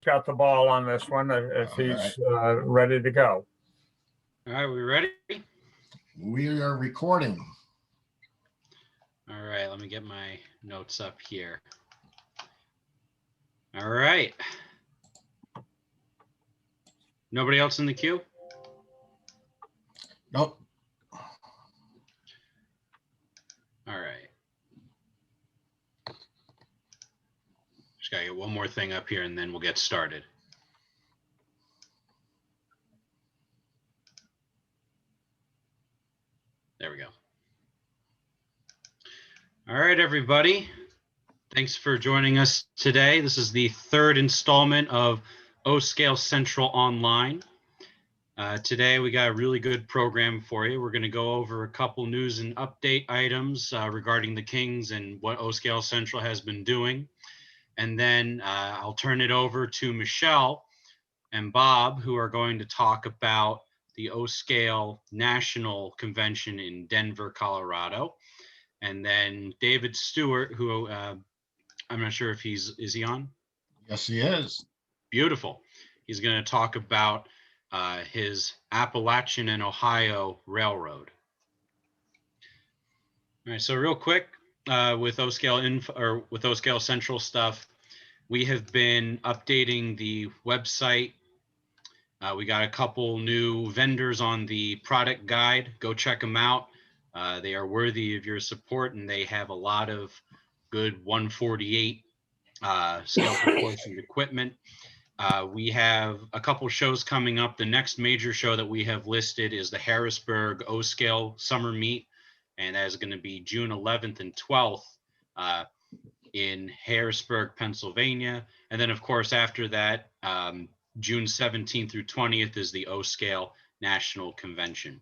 got the ball on this one if he's ready to go. All right, we ready? We are recording. All right, let me get my notes up here. All right. Nobody else in the queue? Nope. All right. Just gotta get one more thing up here and then we'll get started. There we go. All right, everybody. Thanks for joining us today. This is the third installment of O-Scale Central Online. Today, we got a really good program for you. We're going to go over a couple news and update items regarding the Kings and what O-Scale Central has been doing. And then I'll turn it over to Michelle and Bob, who are going to talk about the O-Scale National Convention in Denver, Colorado. And then David Stewart, who I'm not sure if is he on? Yes, he is. Beautiful. He's going to talk about his Appalachian and Ohio Railroad. All right, so real quick with O-Scale Central stuff, we have been updating the website. We got a couple new vendors on the product guide. Go check them out. They are worthy of your support, and they have a lot of good 148 scale proportioned equipment. We have a couple shows coming up. The next major show that we have listed is the Harrisburg O-Scale Summer Meet, and that is going to be June 11th and 12th in Harrisburg, Pennsylvania. And then, of course, after that, June 17th through 20th is the O-Scale National Convention.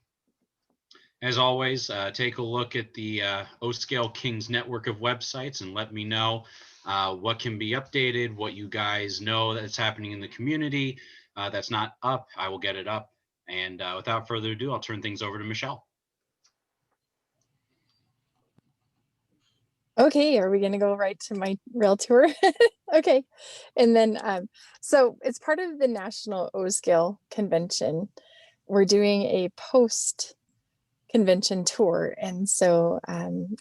As always, take a look at the O-Scale Kings network of websites and let me know what can be updated, what you guys know that's happening in the community that's not up. I will get it up. And without further ado, I'll turn things over to Michelle. Okay, are we going to go right to my rail tour? Okay. And then, so it's part of the National O-Scale Convention. We're doing a post-convention tour. And so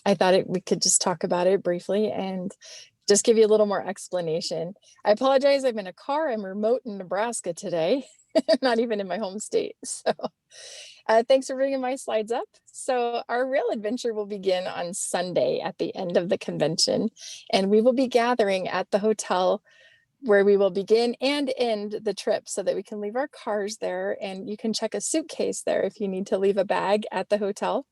I thought we could just talk about it briefly and just give you a little more explanation. I apologize, I'm in a car. I'm remote in Nebraska today, not even in my home state. So thanks for bringing my slides up. So our rail adventure will begin on Sunday at the end of the convention, and we will be gathering at the hotel where we will begin and end the trip so that we can leave our cars there, and you can check a suitcase there if you need to leave a bag at the hotel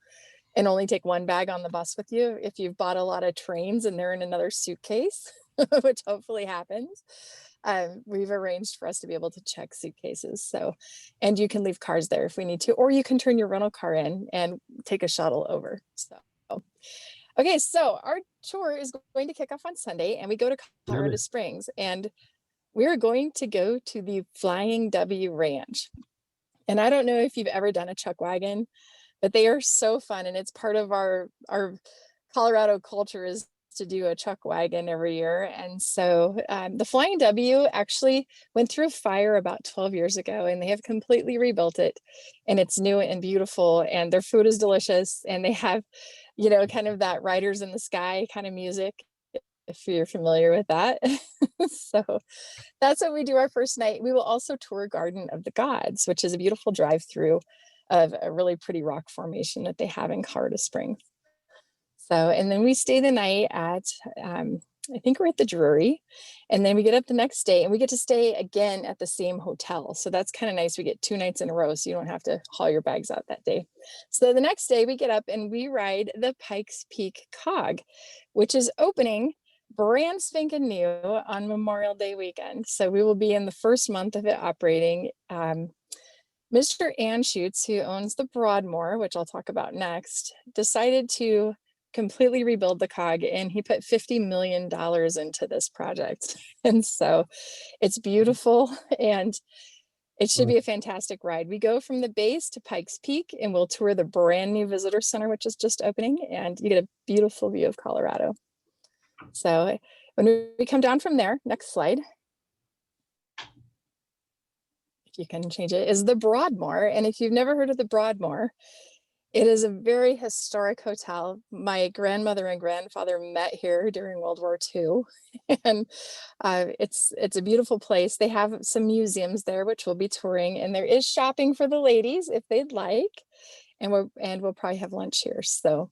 and only take one bag on the bus with you if you've bought a lot of trains and they're in another suitcase, which hopefully happens. We've arranged for us to be able to check suitcases. So, and you can leave cars there if we need to, or you can turn your rental car in and take a shuttle over. So, okay, so our tour is going to kick off on Sunday and we go to Colorado Springs, and we're going to go to the Flying W Ranch. And I don't know if you've ever done a chuck wagon, but they are so fun. And it's part of our Colorado culture is to do a chuck wagon every year. And so the Flying W actually went through a fire about 12 years ago, and they have completely rebuilt it, and it's new and beautiful, and their food is delicious, and they have, you know, kind of that Riders in the Sky kind of music, if you're familiar with that. So that's what we do our first night. We will also tour Garden of the Gods, which is a beautiful drive-through of a really pretty rock formation that they have in Colorado Springs. So, and then we stay the night at, I think we're at the Drury, and then we get up the next day and we get to stay again at the same hotel. So that's kind of nice. We get 2 nights in a row, so you don't have to haul your bags out that day. So the next day we get up and we ride the Pikes Peak Cog, which is opening brand spanking new on Memorial Day weekend. So we will be in the first month of it operating. Mr. Anschutz, who owns the Broadmoor, which I'll talk about next, decided to completely rebuild the cog, and he put $50 million into this project. And so it's beautiful, and it should be a fantastic ride. We go from the base to Pikes Peak, and we'll tour the brand new visitor center, which is just opening, and you get a beautiful view of Colorado. So when we come down from there, next slide, you can change it, is the Broadmoor. And if you've never heard of the Broadmoor, it is a very historic hotel. My grandmother and grandfather met here during World War II. And it's a beautiful place. They have some museums there, which we'll be touring, and there is shopping for the ladies if they'd like. And we'll probably have lunch here. So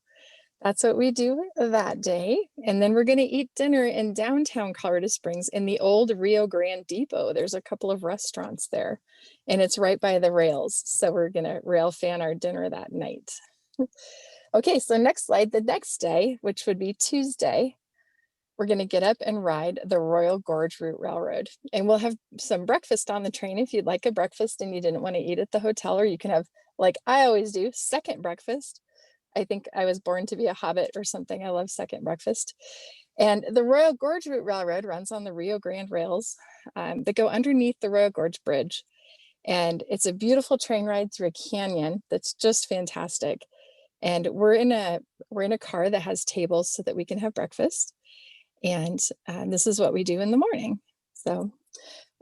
that's what we do that day. And then we're going to eat dinner in downtown Colorado Springs in the old Rio Grande Depot. There's a couple of restaurants there, and it's right by the rails. So we're going to rail fan our dinner that night. Okay, so next slide. The next day, which would be Tuesday, we're going to get up and ride the Royal Gorge Route Railroad. And we'll have some breakfast on the train if you'd like a breakfast and you didn't want to eat at the hotel, or you can have, like I always do, second breakfast. I think I was born to be a hobbit or something. I love second breakfast. And the Royal Gorge Route Railroad runs on the Rio Grande rails that go underneath the Royal Gorge Bridge. And it's a beautiful train ride through a canyon that's just fantastic. And we're in a car that has tables so that we can have breakfast. And this is what we do in the morning. So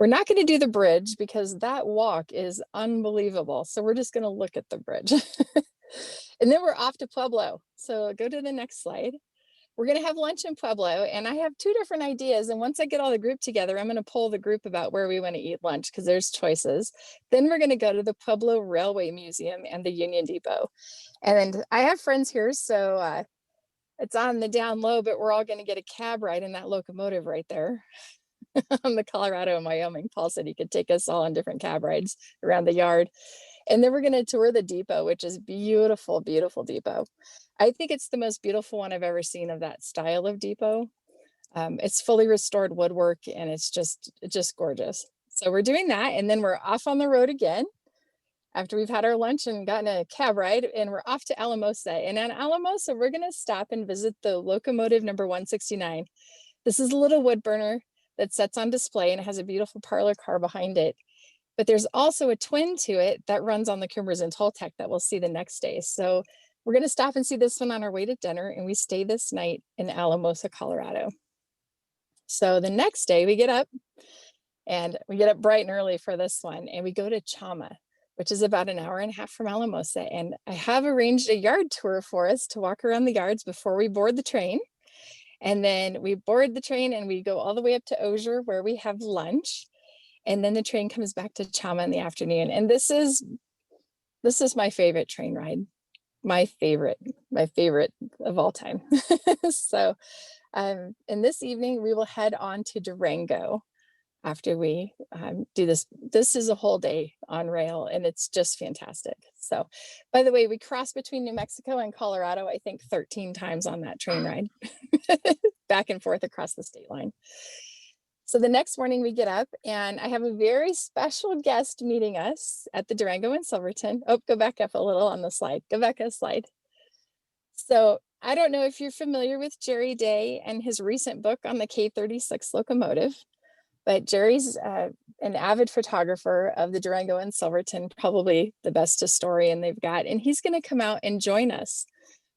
we're not going to do the bridge because that walk is unbelievable. So we're just going to look at the bridge. And then we're off to Pueblo. So go to the next slide. We're going to have lunch in Pueblo, and I have two different ideas. And once I get all the group together, I'm going to poll the group about where we want to eat lunch because there's choices. Then we're going to go to the Pueblo Railway Museum and the Union Depot. And I have friends here, so it's on the down low, but we're all going to get a cab ride in that locomotive right there on the Colorado and Wyoming. Paul said he could take us all on different cab rides around the yard. And then we're going to tour the depot, which is beautiful, beautiful depot. I think it's the most beautiful one I've ever seen of that style of depot. It's fully restored woodwork, and it's just gorgeous. So we're doing that, and then we're off on the road again after we've had our lunch and gotten a cab ride, and we're off to Alamosa. And in Alamosa, we're going to stop and visit the locomotive number 169. This is a little wood burner that sits on display, and it has a beautiful parlor car behind it. But there's also a twin to it that runs on the Coomers and Toltec that we'll see the next day. So we're going to stop and see this one on our way to dinner, and we stay this night in Alamosa, Colorado. So the next day we get up bright and early for this one, and we go to Chama, which is about an hour and a half from Alamosa. And I have arranged a yard tour for us to walk around the yards before we board the train. And then we board the train and we go all the way up to Osier where we have lunch. And then the train comes back to Chama in the afternoon. And this is my favorite train ride. My favorite of all time. So, and this evening we will head on to Durango after we do this. This is a whole day on rail, and it's just fantastic. So, by the way, we crossed between New Mexico and Colorado, I think 13 times on that train ride, back and forth across the state line. So the next morning we get up, and I have a very special guest meeting us at the Durango in Silverton. Oh, go back up a little on the slide. Go back a slide. So I don't know if you're familiar with Jerry Day and his recent book on the K36 locomotive, but Jerry's an avid photographer of the Durango and Silverton, probably the best historian they've got. And he's going to come out and join us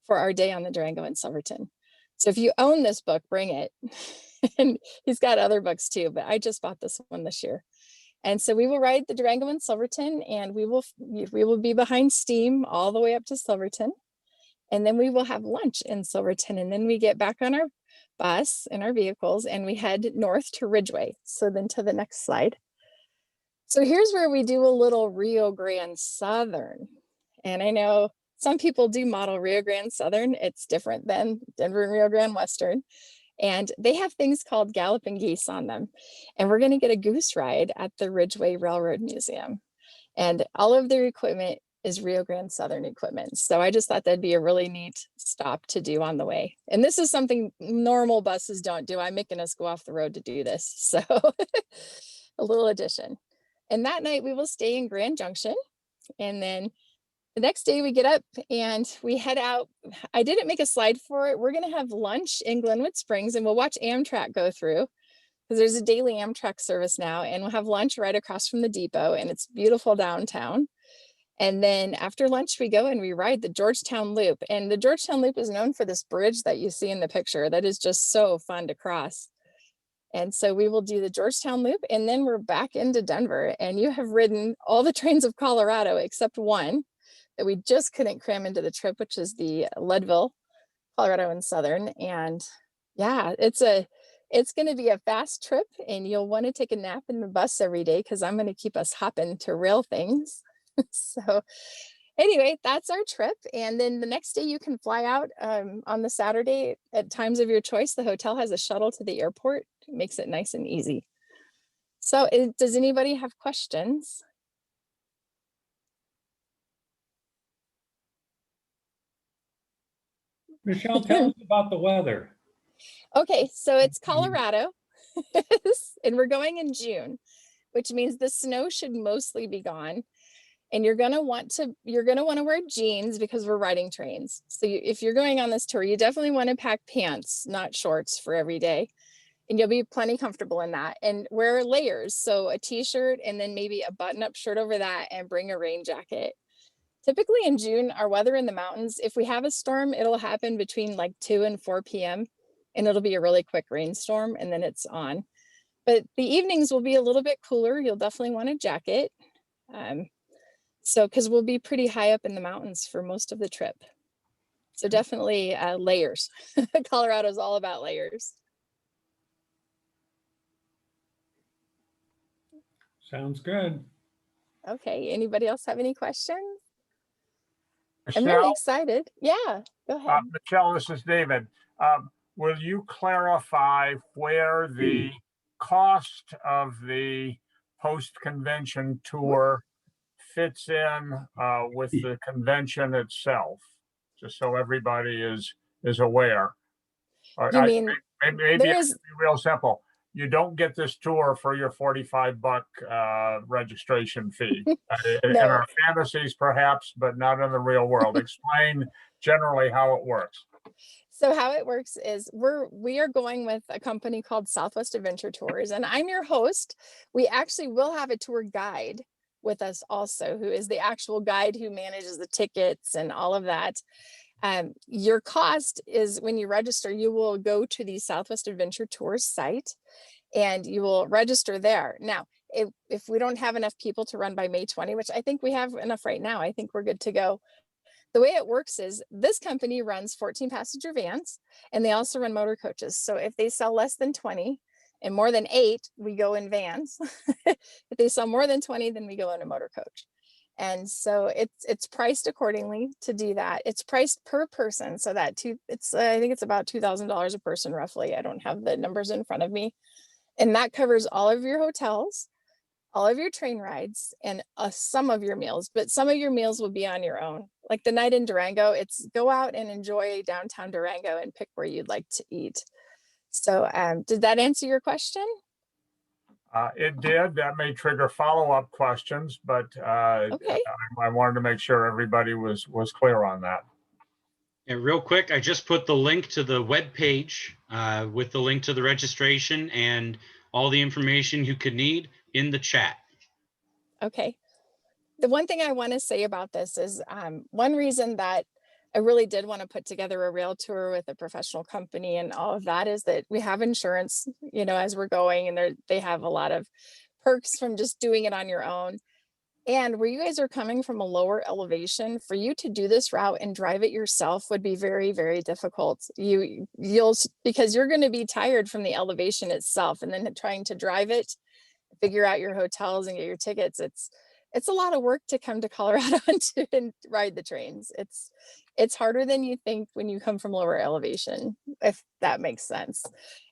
for our day on the Durango and Silverton. So if you own this book, bring it. And he's got other books too, but I just bought this one this year. And so we will ride the Durango and Silverton, and we will be behind steam all the way up to Silverton. And then we will have lunch in Silverton. And then we get back on our bus and our vehicles, and we head north to Ridgway. So then to the next slide. So here's where we do a little Rio Grande Southern. And I know some people do model Rio Grande Southern. It's different than Denver and Rio Grande Western. And they have things called galloping geese on them. And we're going to get a goose ride at the Ridgway Railroad Museum. And all of their equipment is Rio Grande Southern equipment. So I just thought that'd be a really neat stop to do on the way. And this is something normal buses don't do. I'm making us go off the road to do this. So a little addition. And that night we will stay in Grand Junction. And then the next day we get up and we head out. I didn't make a slide for it. We're going to have lunch in Glenwood Springs, and we'll watch Amtrak go through because there's a daily Amtrak service now, and we'll have lunch right across from the depot, and it's beautiful downtown. And then after lunch, we go and we ride the Georgetown Loop. And the Georgetown Loop is known for this bridge that you see in the picture that is just so fun to cross. And so we will do the Georgetown Loop, and then we're back into Denver. And you have ridden all the trains of Colorado except one that we just couldn't cram into the trip, which is the Leadville, Colorado and Southern. And yeah, it's going to be a fast trip, and you'll want to take a nap in the bus every day because I'm going to keep us hopping to rail things. So anyway, that's our trip. And then the next day you can fly out on the Saturday at times of your choice. The hotel has a shuttle to the airport. It makes it nice and easy. So does anybody have questions? Michelle, tell us about the weather. Okay, so it's Colorado and we're going in June, which means the snow should mostly be gone. And you're gonna want to wear jeans because we're riding trains. So if you're going on this tour, you definitely want to pack pants, not shorts, for every day. And you'll be plenty comfortable in that. And wear layers. So a t-shirt and then maybe a button-up shirt over that, and bring a rain jacket. Typically in June, our weather in the mountains, if we have a storm, it'll happen between like 2 and 4 p.m. and it'll be a really quick rainstorm, and then it's on. But the evenings will be a little bit cooler. You'll definitely want a jacket. Because we'll be pretty high up in the mountains for most of the trip. So definitely layers. Colorado's all about layers. Sounds good. Okay, anybody else have any questions? I'm really Michelle, excited. Yeah, go ahead. Michelle, this is David. Will you clarify where the cost of the post-convention tour fits in with the convention itself, just so everybody is aware? You mean maybe there it's is real simple. You don't get this tour for your $45 registration fee. In No. our fantasies, perhaps, but not in the real world. Explain generally how it works. So how it works is we are going with a company called Southwest Adventure Tours, and I'm your host. We actually will have a tour guide with us also, who is the actual guide who manages the tickets and all of that. Your cost is, when you register, you will go to the Southwest Adventure Tours site and you will register there. Now, if we don't have enough people to run by May 20, which I think we have enough right now, I think we're good to go. The way it works is this company runs 14 passenger vans, and they also run motor coaches. So if they sell less than 20 and more than 8, we go in vans. If they sell more than 20, then we go in a motor coach. And so it's priced accordingly to do that. It's priced per person. So that I think it's about $2,000 a person roughly. I don't have the numbers in front of me. And that covers all of your hotels, all of your train rides, and some of your meals, but some of your meals will be on your own. Like the night in Durango, it's go out and enjoy downtown Durango and pick where you'd like to eat. So did that answer your question? It did. That may trigger follow-up questions, but Okay. I wanted to make sure everybody was clear on that. And real quick, I just put the link to the web page with the link to the registration and all the information you could need in the chat. Okay. The one thing I want to say about this is one reason that I really did want to put together a rail tour with a professional company and all of that is that we have insurance, as we're going, and they have a lot of perks from just doing it on your own. And where you guys are coming from a lower elevation, for you to do this route and drive it yourself would be very, very difficult. Because you're going to be tired from the elevation itself, and then trying to drive it, figure out your hotels and get your tickets. It's a lot of work to come to Colorado and ride the trains. It's harder than you think when you come from lower elevation, if that makes sense.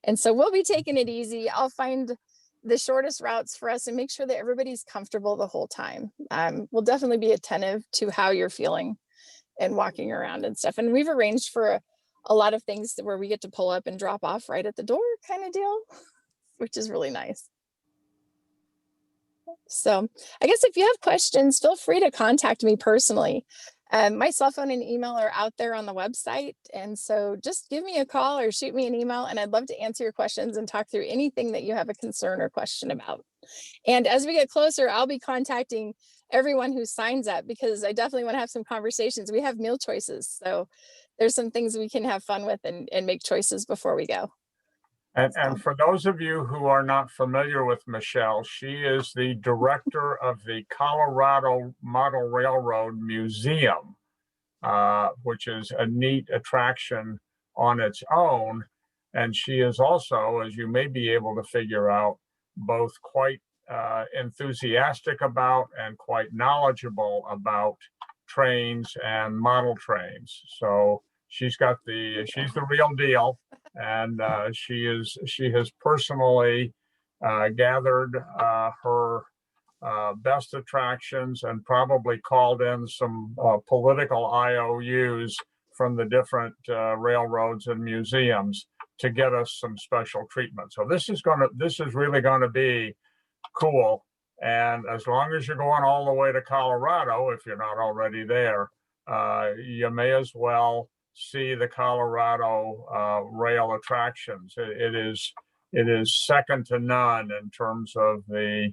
And so we'll be taking it easy. I'll find the shortest routes for us and make sure that everybody's comfortable the whole time. We'll definitely be attentive to how you're feeling and walking around and stuff. And we've arranged for a lot of things where we get to pull up and drop off right at the door kind of deal, which is really nice. So I guess if you have questions, feel free to contact me personally. My cell phone and email are out there on the website. And so just give me a call or shoot me an email, and I'd love to answer your questions and talk through anything that you have a concern or question about. And as we get closer, I'll be contacting everyone who signs up, because I definitely want to have some conversations. We have meal choices. So there's some things we can have fun with and make choices before we go. And for those of you who are not familiar with Michelle, she is the director of the Colorado Model Railroad Museum, which is a neat attraction on its own. And she is also, as you may be able to figure out, both quite enthusiastic about and quite knowledgeable about trains and model trains. So she's the real deal. And she has personally gathered her best attractions and probably called in some political IOUs from the different railroads and museums to get us some special treatment. So this is really gonna be cool. And as long as you're going all the way to Colorado, if you're not already there, you may as well see the Colorado rail attractions. It is second to none in terms of the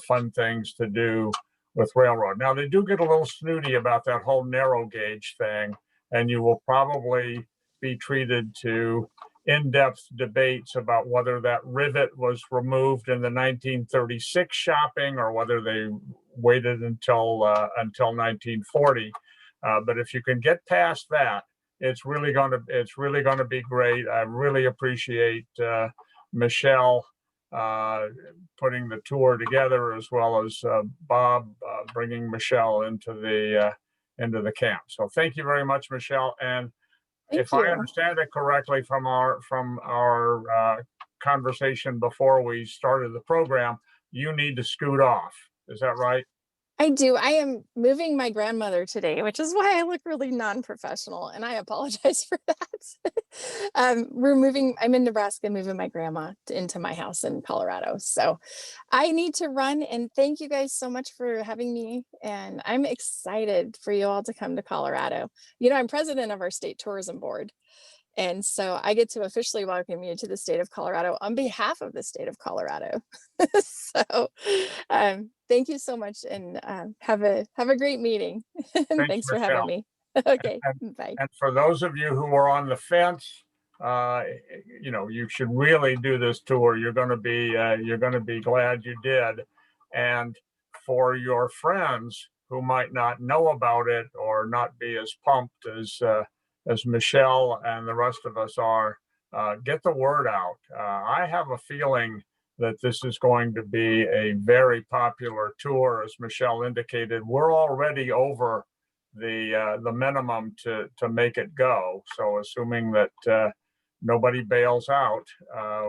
fun things to do with railroad. Now, they do get a little snooty about that whole narrow gauge thing, and you will probably be treated to in-depth debates about whether that rivet was removed in the 1936 shopping or whether they waited until 1940. But if you can get past that, it's really going to be great. I really appreciate Michelle putting the tour together, as well as Bob bringing Michelle into the camp. So thank you very much, Michelle. And if I understand it correctly from our conversation before we started the program, you need to scoot off. Is that right? I do. I am moving my grandmother today, which is why I look really non-professional, and I apologize for that. I'm in Nebraska, moving my grandma into my house in Colorado. So I need to run, and thank you guys so much for having me. And I'm excited for you all to come to Colorado. You know, I'm president of our state tourism board. And so I get to officially welcome you to the state of Colorado on behalf of the state of Colorado. So thank you so much, and have a great meeting. Thanks for having me. Okay, bye. And for those of you who are on the fence, you should really do this tour. You're going to be glad you did. And for your friends who might not know about it or not be as pumped as Michelle and the rest of us are, get the word out. I have a feeling that this is going to be a very popular tour. As Michelle indicated, we're already over the minimum to make it go. So assuming that nobody bails out,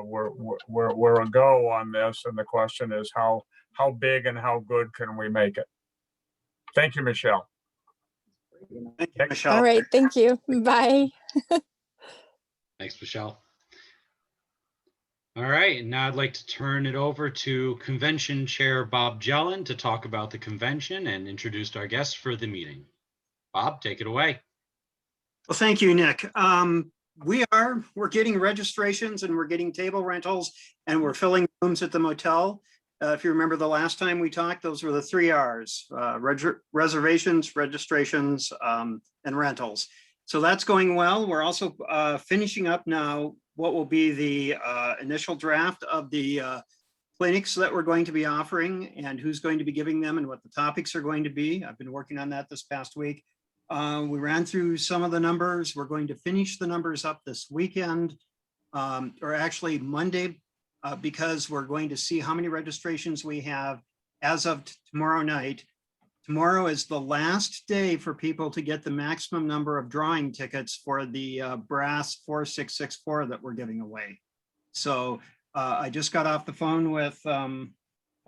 we're a go on this. And the question is how big and how good can we make it? Thank you, Michelle. Thank you, Michelle. All right, thank you. Bye. Thanks, Michelle. All right, and now I'd like to turn it over to Convention Chair Bob Jelen to talk about the convention and introduce our guests for the meeting. Bob, take it away. Well, thank you, Nick. We're getting registrations, and we're getting table rentals, and we're filling rooms at the motel. If you remember the last time we talked, those were the 3 R's: reservations, registrations, and rentals. So that's going well. We're also finishing up now what will be the initial draft of the clinics that we're going to be offering, and who's going to be giving them, and what the topics are going to be. I've been working on that this past week. We ran through some of the numbers. We're going to finish the numbers up this weekend, or actually Monday, because we're going to see how many registrations we have as of tomorrow night. Tomorrow is the last day for people to get the maximum number of drawing tickets for the brass 4664 that we're giving away. So I just got off the phone with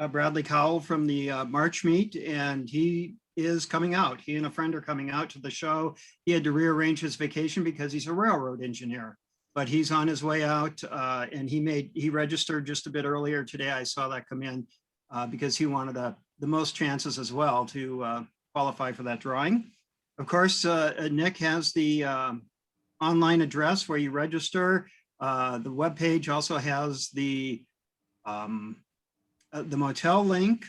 Bradley Cowell from the March meet, and he is coming out. He and a friend are coming out to the show. He had to rearrange his vacation because he's a railroad engineer, but he's on his way out, and he registered just a bit earlier today. I saw that come in because he wanted the most chances as well to qualify for that drawing. Of course, Nick has the online address where you register. The webpage also has the motel link.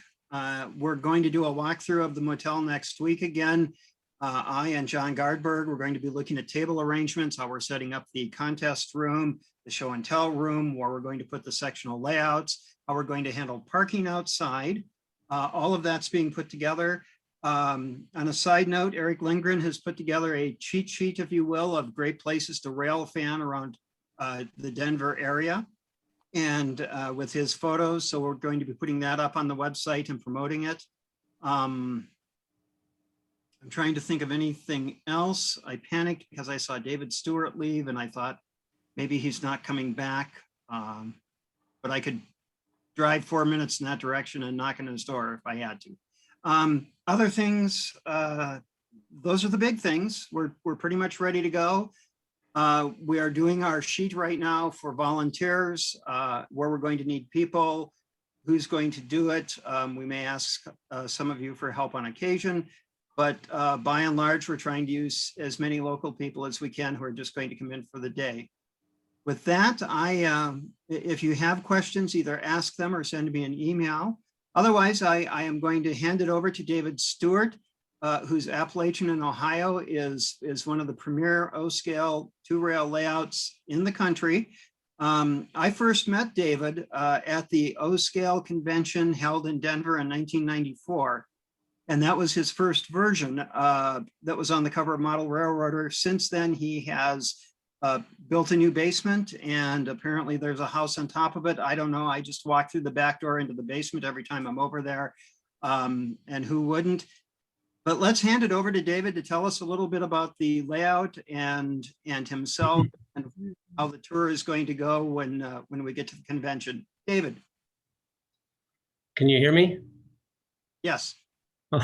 We're going to do a walkthrough of the motel next week again. I and John Gardberg, we're going to be looking at table arrangements, how we're setting up the contest room, the show and tell room, where we're going to put the sectional layouts, how we're going to handle parking outside. All of that's being put together. On a side note, Eric Lindgren has put together a cheat sheet, if you will, of great places to rail fan around the Denver area, and with his photos. So we're going to be putting that up on the website and promoting it. I'm trying to think of anything else. I panicked because I saw David Stewart leave and I thought maybe he's not coming back. But I could drive 4 minutes in that direction and knock on his door if I had to. Other things, those are the big things. We're pretty much ready to go. We are doing our sheet right now for volunteers, where we're going to need people, who's going to do it. We may ask some of you for help on occasion, but by and large, we're trying to use as many local people as we can who are just going to come in for the day. With that, if you have questions, either ask them or send me an email. Otherwise, I am going to hand it over to David Stewart, whose Appalachian in Ohio is one of the premier O-scale two-rail layouts in the country. I first met David at the O-scale convention held in Denver in 1994. And that was his first version that was on the cover of Model Railroader. Since then, he has built a new basement, and apparently there's a house on top of it. I don't know. I just walk through the back door into the basement every time I'm over there. And who wouldn't? But let's hand it over to David to tell us a little bit about the layout and himself and how the tour is going to go when we get to the convention. David. Can you hear me? Yes.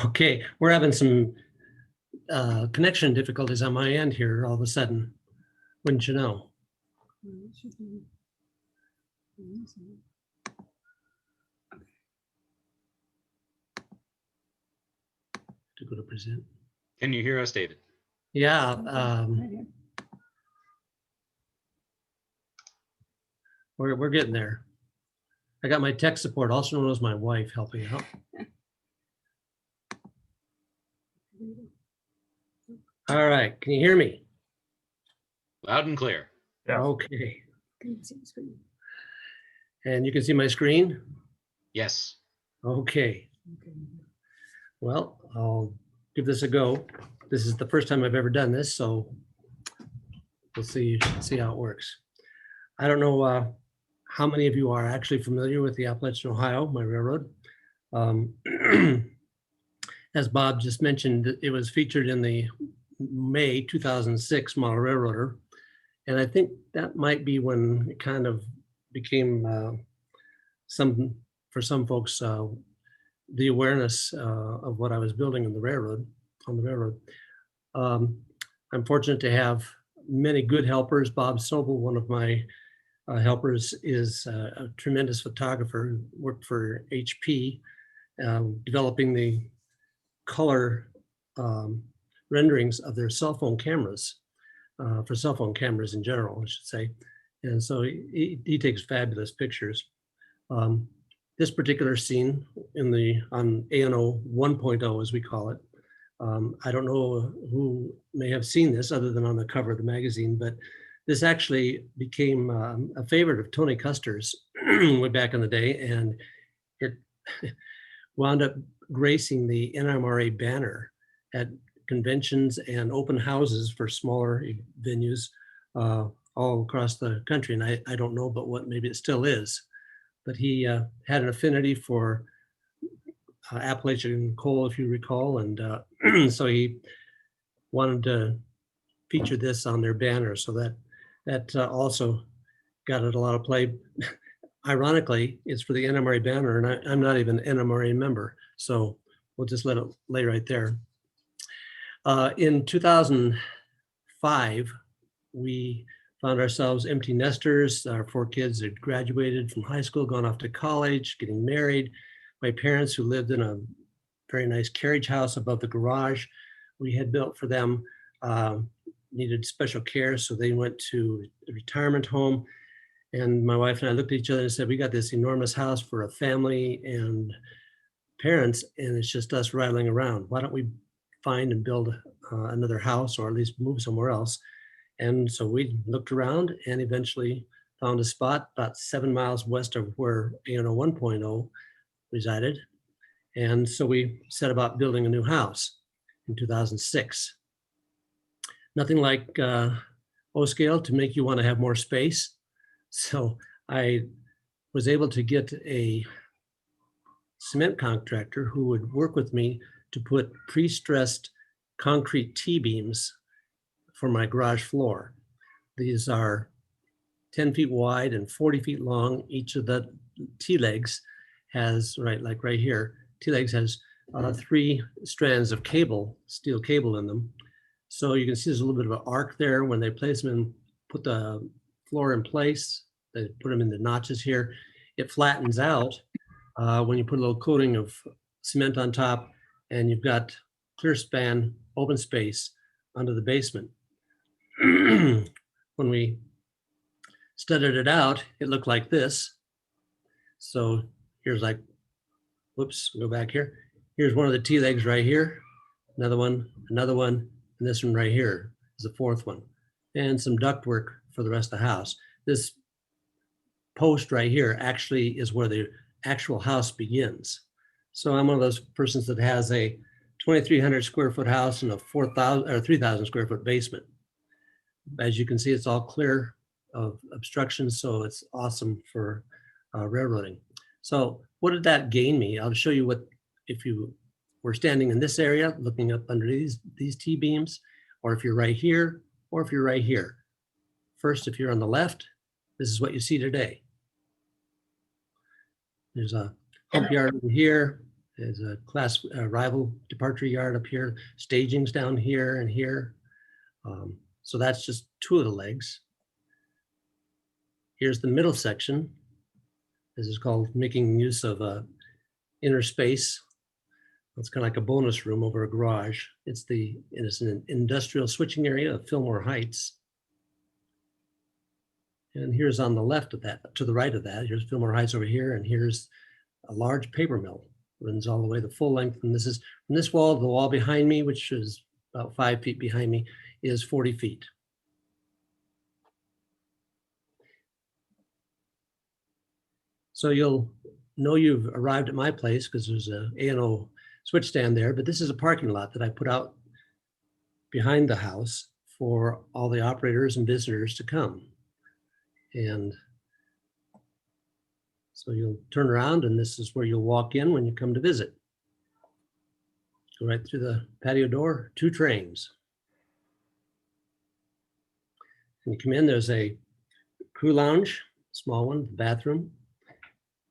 Okay, we're having some connection difficulties on my end here all of a sudden. Wouldn't you know? To go to present. Can you hear us, David? Yeah. We're getting there. I got my tech support, also known as my wife, helping out. All right, can you hear me? Loud and clear. Yeah. Okay. And you can see my screen? Yes. Okay. Well, I'll give this a go. This is the first time I've ever done this, so we'll see how it works. I don't know how many of you are actually familiar with the Appalachian Ohio, my railroad. As Bob just mentioned, it was featured in the May 2006 Model Railroader. And I think that might be when it kind of became for some folks, the awareness of what I was building on the railroad. I'm fortunate to have many good helpers. Bob Sobel, one of my helpers, is a tremendous photographer, worked for HP, developing the color renderings of their cell phone cameras, for cell phone cameras in general, I should say. And so he takes fabulous pictures. This particular scene on ANO 1.0, as we call it, I don't know who may have seen this other than on the cover of the magazine, but this actually became a favorite of Tony Custer's way back in the day, and it wound up gracing the NMRA banner at conventions and open houses for smaller venues all across the country. And I don't know but what maybe it still is, but he had an affinity for Appalachian coal, if you recall. And so he wanted to feature this on their banner. So that also got it a lot of play. Ironically, it's for the NMRA banner, and I'm not even an NMRA member. So we'll just let it lay right there. In 2005, we found ourselves empty nesters. Our 4 kids had graduated from high school, gone off to college, getting married. My parents, who lived in a very nice carriage house above the garage we had built for them, needed special care. So they went to a retirement home. And my wife and I looked at each other and said, we got this enormous house for a family and parents, and it's just us rattling around. Why don't we find and build another house or at least move somewhere else. And so we looked around and eventually found a spot about 7 miles west of where ANO 1.0 resided. And so we set about building a new house in 2006. Nothing like O-scale to make you want to have more space. So I was able to get a cement contractor who would work with me to put pre-stressed concrete T-beams for my garage floor. These are 10 feet wide and 40 feet long. Each of the T-legs has, like right here, T-legs has 3 strands of cable, steel cable in them. So you can see there's a little bit of an arc there. When they place them in, put the floor in place, they put them in the notches here. It flattens out when you put a little coating of cement on top, and you've got clear span open space under the basement. When we studied it out, it looked like this. So here's like, whoops, go back here. Here's one of the T-legs right here, another one, and this one right here is the 4th one, and some ductwork for the rest of the house. This post right here actually is where the actual house begins. So I'm one of those persons that has a 2,300 square foot house and a 4,000 or 3,000 square foot basement. As you can see, it's all clear of obstructions, so it's awesome for railroading. So what did that gain me? I'll show you what, if you were standing in this area, looking up under these T-beams, or if you're right here, or if you're right here. First, if you're on the left, this is what you see today. There's a hump yard over here. There's a class rival departure yard up here. Staging's down here and here. So that's just 2 of the legs. Here's the middle section. This is called making use of inner space. It's kind of like a bonus room over a garage. It's an industrial switching area of Fillmore Heights. And here's on the left of that, to the right of that, here's Fillmore Heights over here, and here's a large paper mill. Runs all the way the full length. And this is from this wall to the wall behind me, which is about 5 feet behind me, is 40 feet. So you'll know you've arrived at my place because there's a ANO switch stand there, but this is a parking lot that I put out behind the house for all the operators and visitors to come. And so you'll turn around and this is where you'll walk in when you come to visit. Go right through the patio door, 2 trains. When you come in, there's a crew lounge, small one, bathroom.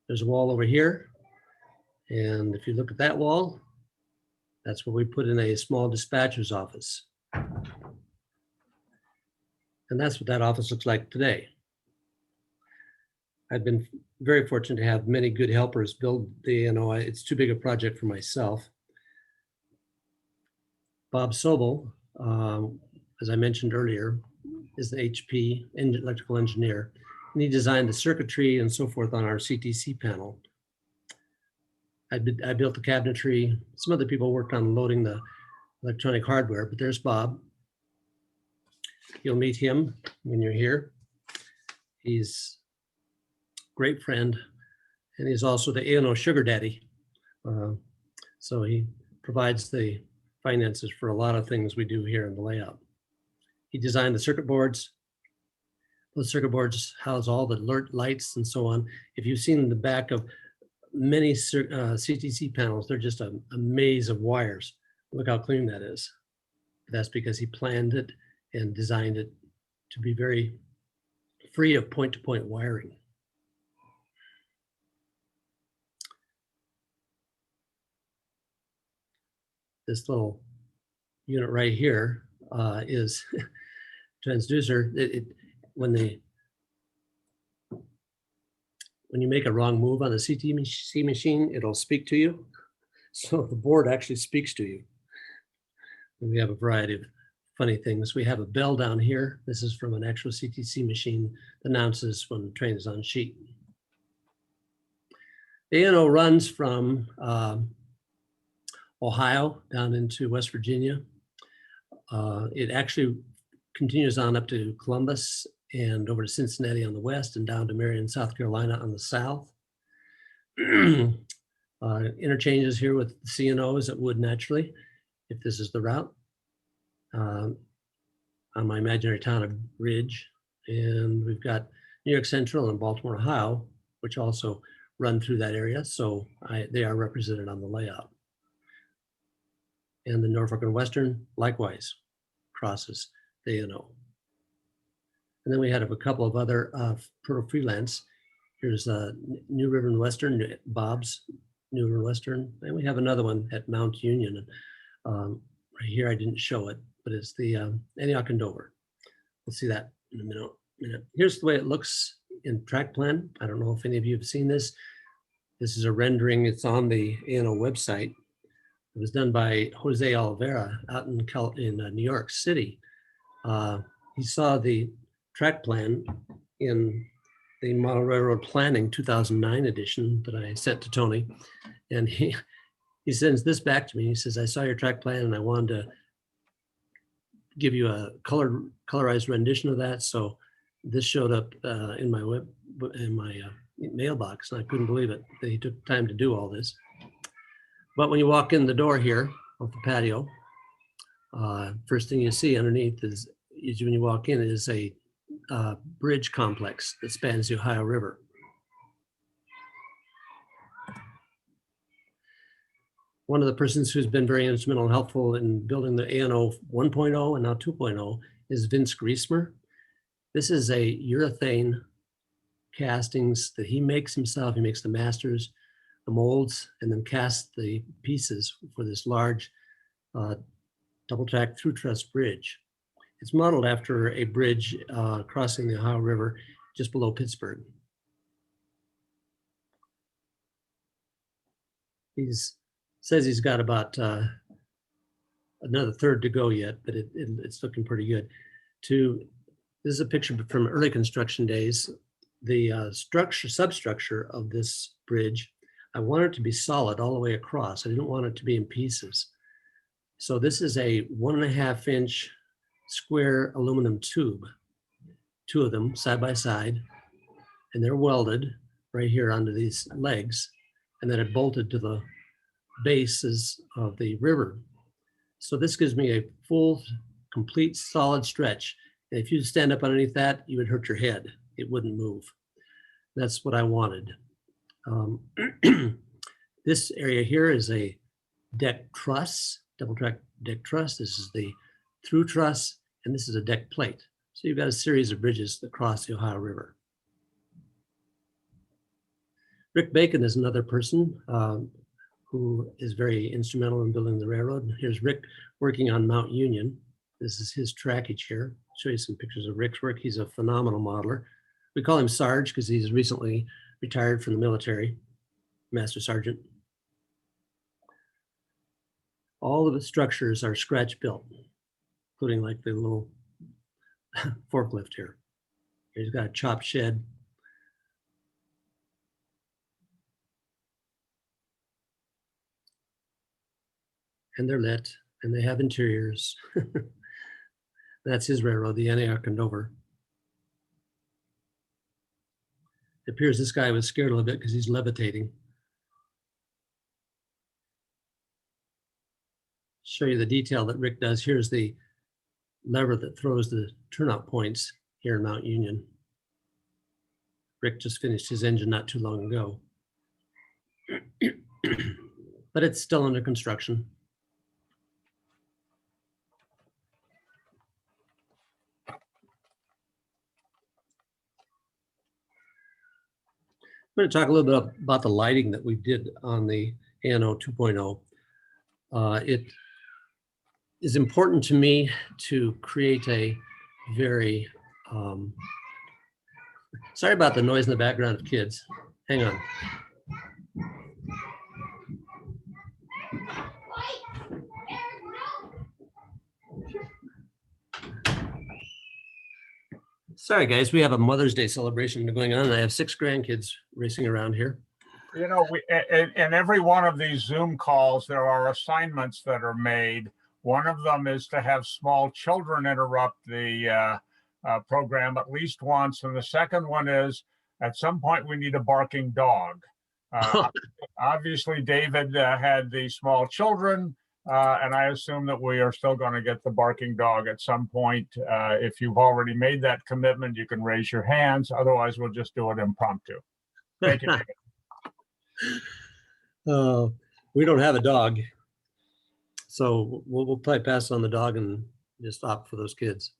There's a wall over here. And if you look at that wall, that's where we put in a small dispatcher's office. And that's what that office looks like today. I've been very fortunate to have many good helpers build the ANO. It's too big a project for myself. Bob Sobel, as I mentioned earlier, is an HP electrical engineer, and he designed the circuitry and so forth on our CTC panel. I built the cabinetry. Some other people worked on loading the electronic hardware, but there's Bob. You'll meet him when you're here. He's a great friend, and he's also the ANO sugar daddy. So he provides the finances for a lot of things we do here in the layout. He designed the circuit boards. Those circuit boards house all the alert lights and so on. If you've seen the back of many CTC panels, they're just a maze of wires. Look how clean that is. That's because he planned it and designed it to be very free of point-to-point wiring. This little unit right here is transducer. When you make a wrong move on the CTC machine, it'll speak to you. So the board actually speaks to you. And we have a variety of funny things. We have a bell down here. This is from an actual CTC machine that announces when the train is on sheet. The ANO runs from Ohio down into West Virginia. It actually continues on up to Columbus and over to Cincinnati on the west and down to Marion, South Carolina on the south. Interchanges here with the CNOs that would naturally, if this is the route, on my imaginary town of Ridge. And we've got New York Central and Baltimore, Ohio, which also run through that area. So they are represented on the layout. And the Norfolk and Western likewise crosses the ANO. And then we had a couple of other Proto Freelance. Here's New River and Western, Bob's New River and Western. And we have another one at Mount Union. Right here, I didn't show it, but it's the Antioch and Dover. We'll see that in a minute. Here's the way it looks in track plan. I don't know if any of you have seen this. This is a rendering. It's on the ANO website. It was done by Jose Oliveira out in New York City. He saw the track plan in the Model Railroad Planning 2009 edition that I sent to Tony. And he sends this back to me. He says, I saw your track plan and I wanted to give you a colorized rendition of that. So this showed up in my mailbox, and I couldn't believe it that he took time to do all this. But when you walk in the door here off the patio, first thing you see underneath is when you walk in is a bridge complex that spans the Ohio River. One of the persons who's been very instrumental and helpful in building the ANO 1.0 and now 2.0 is Vince Griesmer. This is a urethane castings that he makes himself. He makes the masters, the molds, and then casts the pieces for this large double track through truss bridge. It's modeled after a bridge crossing the Ohio River just below Pittsburgh. He says he's got about another third to go yet, but it's looking pretty good. This is a picture from early construction days. The substructure of this bridge, I want it to be solid all the way across. I didn't want it to be in pieces. So this is a 1.5 inch square aluminum tube, two of them side by side, and they're welded right here onto these legs, and then it bolted to the bases of the river. So this gives me a full, complete, solid stretch. And if you stand up underneath that, you would hurt your head. It wouldn't move. That's what I wanted. This area here is a deck truss, double track deck truss. This is the through truss, and this is a deck plate. So you've got a series of bridges that cross the Ohio River. Rick Bacon is another person who is very instrumental in building the railroad. Here's Rick working on Mount Union. This is his trackage here. I'll show you some pictures of Rick's work. He's a phenomenal modeler. We call him Sarge because he's recently retired from the military, Master Sergeant. All of the structures are scratch built, including like the little forklift here. He's got a chop shed. And they're lit, and they have interiors. That's his railroad, the Antioch and Dover. It appears this guy was scared a little bit because he's levitating. Show you the detail that Rick does. Here's the lever that throws the turnout points here in Mount Union. Rick just finished his engine not too long ago. But it's still under construction. I'm going to talk a little bit about the lighting that we did on the ANO 2.0. It is important to me to create a very, sorry about the noise in the background of kids. Hang on. Sorry, guys, we have a Mother's Day celebration going on, and I have 6 grandkids racing around here. You know, in every one of these Zoom calls, there are assignments that are made. One of them is to have small children interrupt the program at least once. And the second one is at some point we need a barking dog. Obviously, David had the small children, and I assume that we are still going to get the barking dog at some point. If you've already made that commitment, you can raise your hands. Otherwise, we'll just do it impromptu. Thank you, David. We don't have a dog. So we'll probably pass on the dog and just opt for those kids.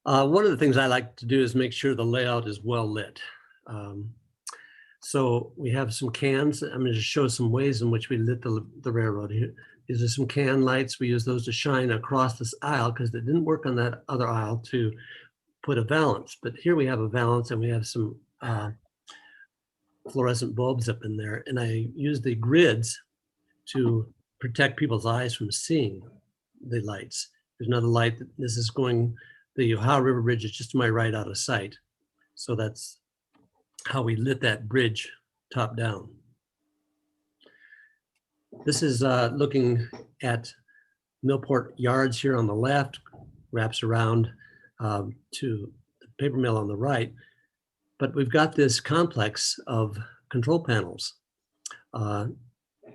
One of the things I like to do is make sure the layout is well lit. So we have some cans. I'm going to show some ways in which we lit the railroad here. These are some can lights. We use those to shine across this aisle because it didn't work on that other aisle to put a valance. But here we have a valance and we have some fluorescent bulbs up in there. And I use the grids to protect people's eyes from seeing the lights. There's another light. This is going, the Ohio River Bridge is just to my right out of sight. So that's how we lit that bridge top down. This is looking at Millport Yards here on the left, wraps around to the paper mill on the right. But we've got this complex of control panels.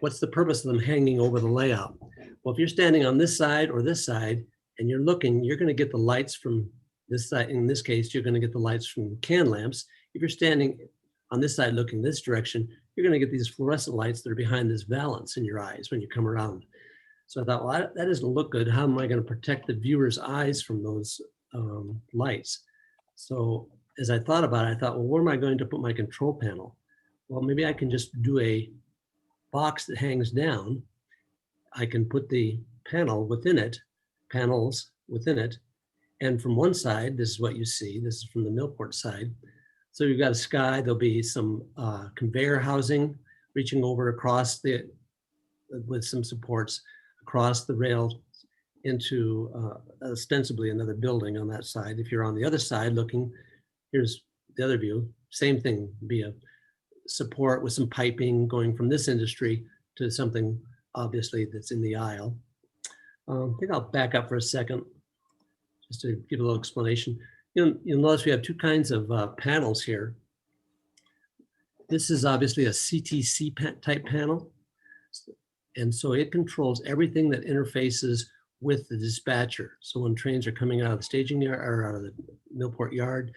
What's the purpose of them hanging over the layout? Well, if you're standing on this side or this side and you're looking, you're going to get the lights from this side. In this case, you're going to get the lights from can lamps. If you're standing on this side looking this direction, you're going to get these fluorescent lights that are behind this valance in your eyes when you come around. So I thought, well, that doesn't look good. How am I going to protect the viewer's eyes from those lights? So as I thought about it, I thought, well, where am I going to put my control panel? Well, maybe I can just do a box that hangs down. I can put the panel within it, panels within it. And from one side, this is what you see. This is from the Millport side. So you've got a sky, there'll be some conveyor housing reaching over across the, with some supports across the rail into ostensibly another building on that side. If you're on the other side looking, here's the other view, same thing, be a support with some piping going from this industry to something obviously that's in the aisle. I think I'll back up for a second just to give a little explanation. You'll notice we have two kinds of panels here. This is obviously a CTC type panel. And so it controls everything that interfaces with the dispatcher. So when trains are coming out of the staging yard or out of the Millport Yard,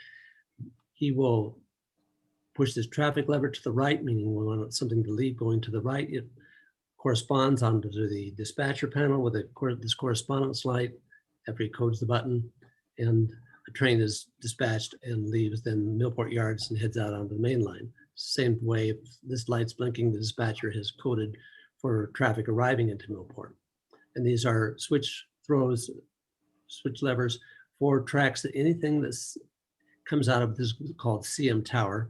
he will push this traffic lever to the right, meaning we want something to leave going to the right. It corresponds onto the dispatcher panel with this correspondence light after he codes the button, and a train is dispatched and leaves then Millport Yards and heads out onto the main line. Same way, if this light's blinking, the dispatcher has coded for traffic arriving into Millport. And these are switch throws, switch levers for tracks that anything that comes out of this called CM Tower.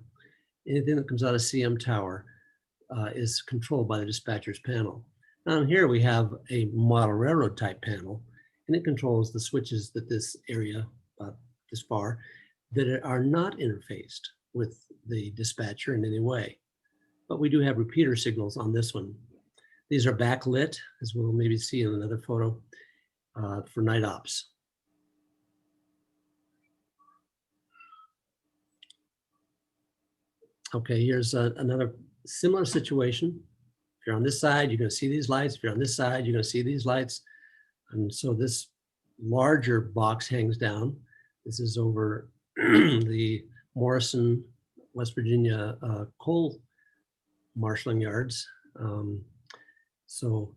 Anything that comes out of CM Tower is controlled by the dispatcher's panel. Down here we have a model railroad type panel, and it controls the switches that this area, this far, that are not interfaced with the dispatcher in any way. But we do have repeater signals on this one. These are backlit, as we'll maybe see in another photo, for night ops. Okay, here's another similar situation. If you're on this side, you're going to see these lights. If you're on this side, you're going to see these lights. And so this larger box hangs down. This is over the Morrison, West Virginia coal marshaling yards. So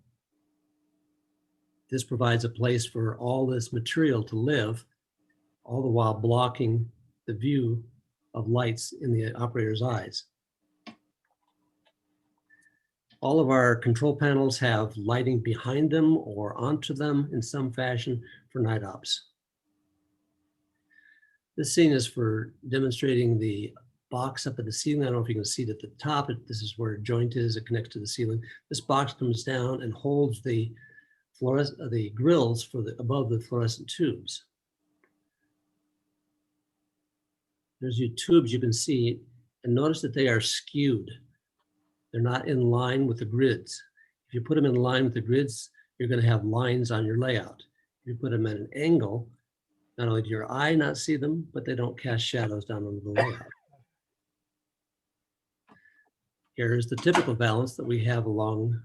this provides a place for all this material to live, all the while blocking the view of lights in the operator's eyes. All of our control panels have lighting behind them or onto them in some fashion for night ops. This scene is for demonstrating the box up at the ceiling. I don't know if you can see it at the top. This is where a joint is. It connects to the ceiling. This box comes down and holds the grills for above the fluorescent tubes. There's your tubes you can see, and notice that they are skewed. They're not in line with the grids. If you put them in line with the grids, you're going to have lines on your layout. If you put them at an angle, not only do your eye not see them, but they don't cast shadows down onto the layout. Here's the typical balance that we have along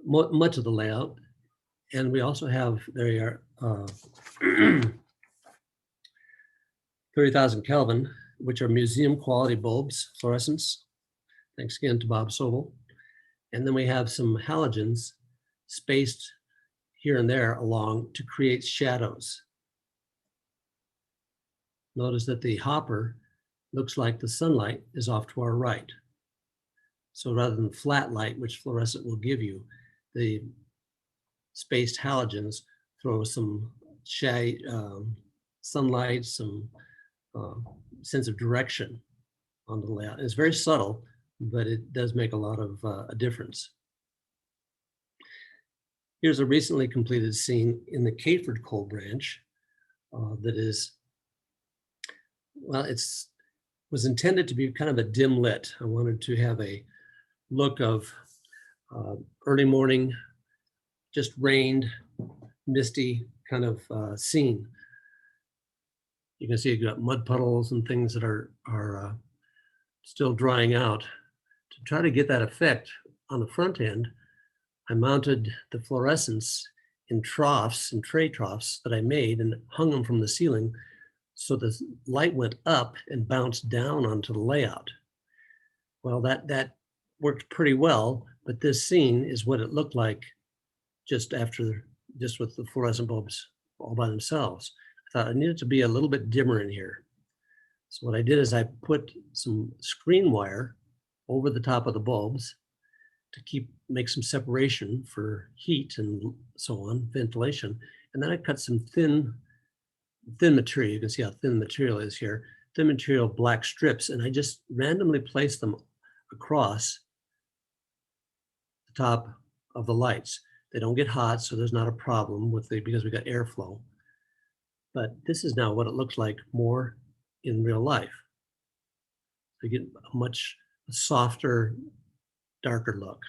much of the layout. And we also have, there you are, 30,000 Kelvin, which are museum quality bulbs, fluorescents. Thanks again to Bob Sobel. And then we have some halogens spaced here and there along to create shadows. Notice that the hopper looks like the sunlight is off to our right. So rather than flat light, which fluorescent will give you, the spaced halogens throw some sunlight, some sense of direction on the layout. It's very subtle, but it does make a lot of a difference. Here's a recently completed scene in the Cateford Coal Branch that is, well, was intended to be kind of a dim lit. I wanted to have a look of early morning, just rained, misty kind of scene. You can see you've got mud puddles and things that are still drying out. To try to get that effect on the front end, I mounted the fluorescents in troughs and tray troughs that I made and hung them from the ceiling so the light went up and bounced down onto the layout. Well, that worked pretty well, but this scene is what it looked like just with the fluorescent bulbs all by themselves. I thought I needed to be a little bit dimmer in here. So what I did is I put some screen wire over the top of the bulbs to make some separation for heat and so on, ventilation. And then I cut some thin material. You can see how thin the material is here. Thin material, black strips, and I just randomly placed them across the top of the lights. They don't get hot, so there's not a problem because we got airflow. But this is now what it looks like more in real life. You get a much softer, darker look.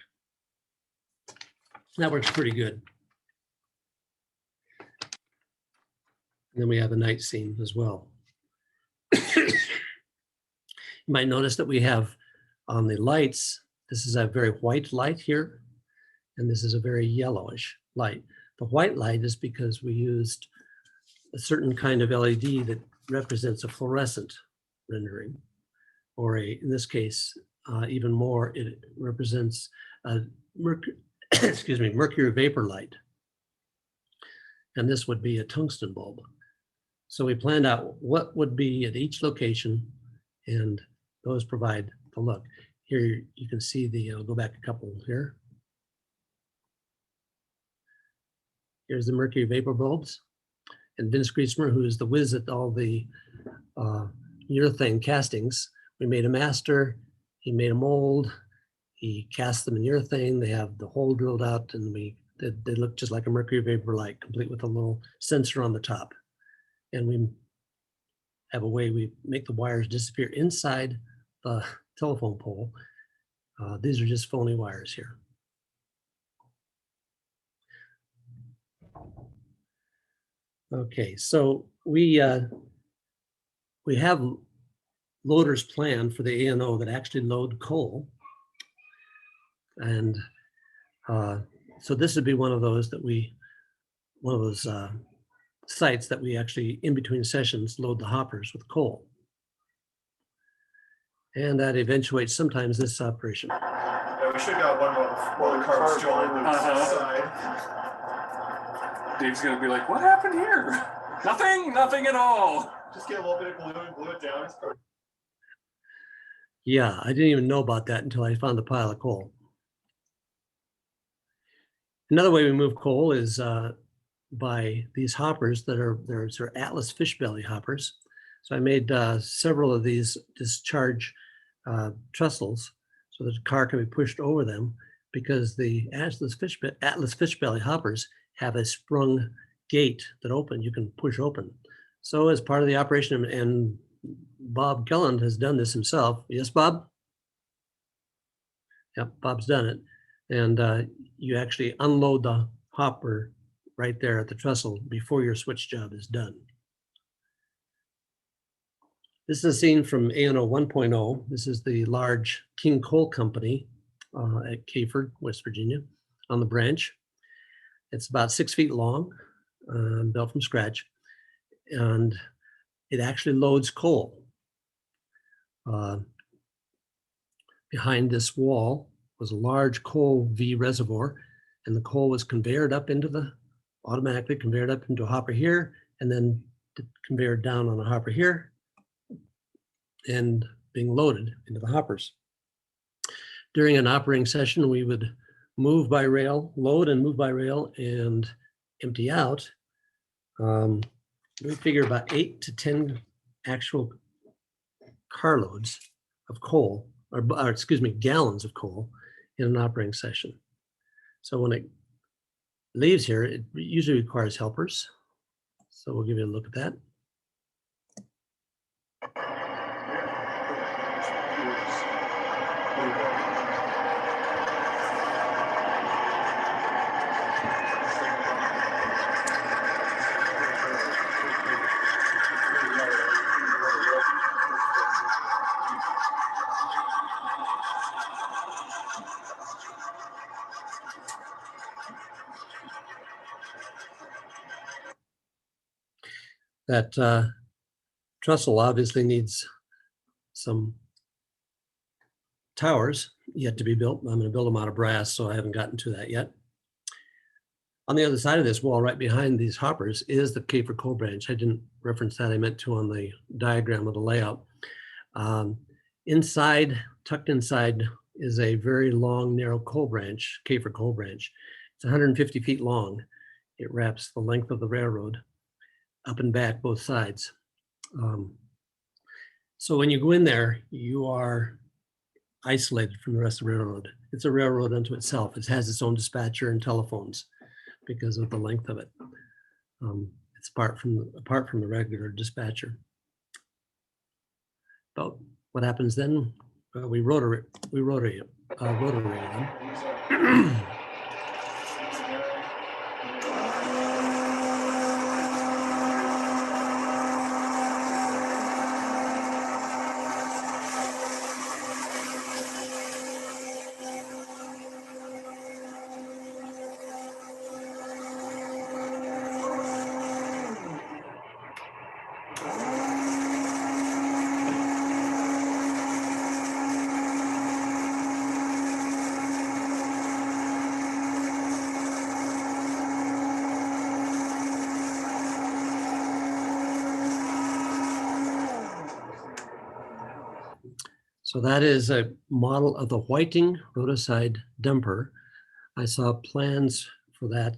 That works pretty good. And then we have a night scene as well. You might notice that we have on the lights, this is a very white light here, and this is a very yellowish light. The white light is because we used a certain kind of LED that represents a fluorescent rendering, or in this case, even more, it represents a mercury vapor light. And this would be a tungsten bulb. So we planned out what would be at each location, and those provide the look. Here you can see I'll go back a couple here. Here's the mercury vapor bulbs. And Vince Griesmer, who is the whiz at all the urethane castings, we made a master, he made a mold, he cast them in urethane, they have the hole drilled out, and they look just like a mercury vapor light, complete with a little sensor on the top. And we have a way we make the wires disappear inside the telephone pole. These are just phony wires here. Okay, so we have loaders planned for the ANO that actually load coal. And so this would be one of those sites that we actually, in between sessions, load the hoppers with coal. And that eventuates sometimes this operation. Yeah, we should got one of the cars join the side. Dave's gonna be like, what happened here? Nothing at all. Just get a little bit of glue and glue it down. It's perfect. Yeah, I didn't even know about that until I found the pile of coal. Another way we move coal is by these hoppers that are Atlas fish belly hoppers. So I made several of these discharge trestles so that the car can be pushed over them, because the Atlas fish belly hoppers have a sprung gate that you can push open. So as part of the operation, and Bob Kelland has done this himself. Yes, Bob? Yep, Bob's done it. And you actually unload the hopper right there at the trestle before your switch job is done. This is a scene from ANO 1.0. This is the large King Coal Company at Cayford, West Virginia, on the branch. It's about 6 feet long, built from scratch, and it actually loads coal. Behind this wall was a large coal V reservoir, and the coal was automatically conveyed up into a hopper here, and then conveyed down on a hopper here, and being loaded into the hoppers. During an operating session, we would move by rail, load and move by rail, and empty out. We figure about 8 to 10 actual carloads of coal, or excuse me, gallons of coal in an operating session. So when it leaves here, it usually requires helpers. So we'll give you a look at that. That trestle obviously needs some towers yet to be built. I'm going to build them out of brass, so I haven't gotten to that yet. On the other side of this wall, right behind these hoppers, is the Cayford Coal Branch. I didn't reference that. I meant to on the diagram of the layout. Inside, tucked inside, is a very long, narrow coal branch, Cayford Coal Branch. It's 150 feet long. It wraps the length of the railroad, up and back, both sides. So when you go in there, you are isolated from the rest of the railroad. It's a railroad unto itself. It has its own dispatcher and telephones because of the length of it. It's apart from the regular dispatcher. But what happens then? We rotary them. So that is a model of the Whiting rotorside dumper. I saw plans for that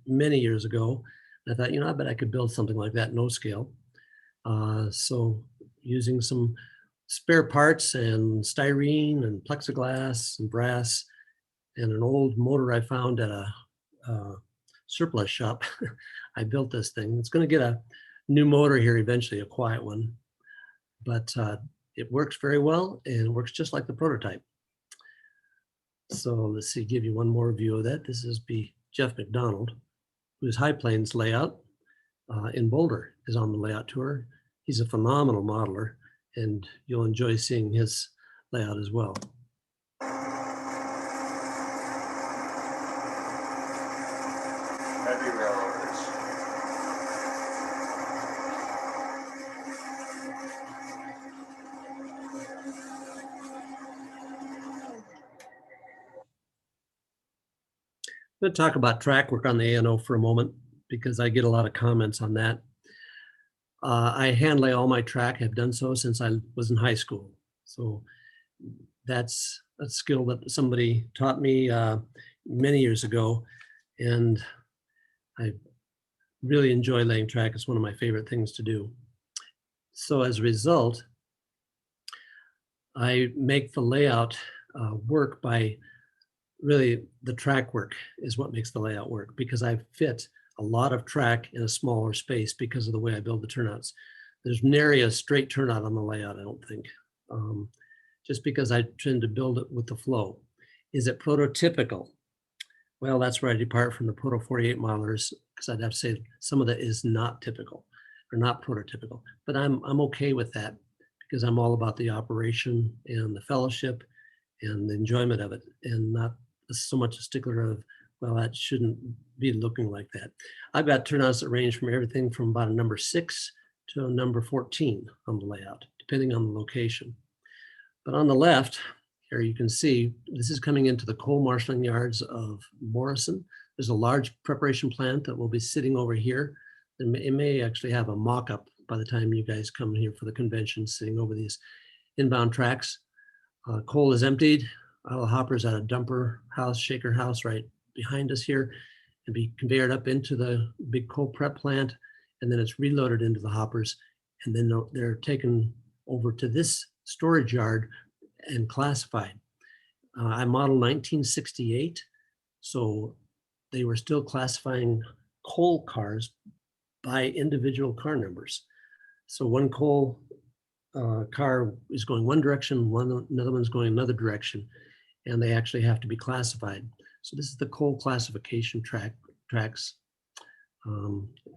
many years ago. I thought, I bet I could build something like that, no scale. So using some spare parts and styrene and plexiglass and brass and an old motor I found at a surplus shop, I built this thing. It's going to get a new motor here eventually, a quiet one. But it works very well and it works just like the prototype. So let's see, give you one more view of that. This is Jeff McDonald, whose High Plains layout in Boulder is on the layout tour. He's a phenomenal modeler and you'll enjoy seeing his layout as well. Heavy railroaders. I'm going to talk about track work on the ANO for a moment because I get a lot of comments on that. I hand lay all my track, have done so since I was in high school. So that's a skill that somebody taught me many years ago. And I really enjoy laying track. It's one of my favorite things to do. So as a result, I make the layout work by really the track work is what makes the layout work because I fit a lot of track in a smaller space because of the way I build the turnouts. There's nary a straight turnout on the layout, I don't think, just because I tend to build it with the flow. Is it prototypical? Well, that's where I depart from the Proto 48 modelers, because I'd have to say some of that is not typical or not prototypical. But I'm okay with that because I'm all about the operation and the fellowship and the enjoyment of it, and not so much a stickler of, well, that shouldn't be looking like that. I've got turnouts that range from everything from about a number 6 to a number 14 on the layout, depending on the location. But on the left, here you can see, this is coming into the coal marshaling yards of Morrison. There's a large preparation plant that will be sitting over here. It may actually have a mock-up by the time you guys come here for the convention, sitting over these inbound tracks. Coal is emptied. Idle hoppers at a dumper house, shaker house right behind us here, and be conveyed up into the big coal prep plant. And then it's reloaded into the hoppers. And then they're taken over to this storage yard and classified. I modeled 1968, so they were still classifying coal cars by individual car numbers. So one coal car is going one direction, another one's going another direction, and they actually have to be classified. So this is the coal classification tracks.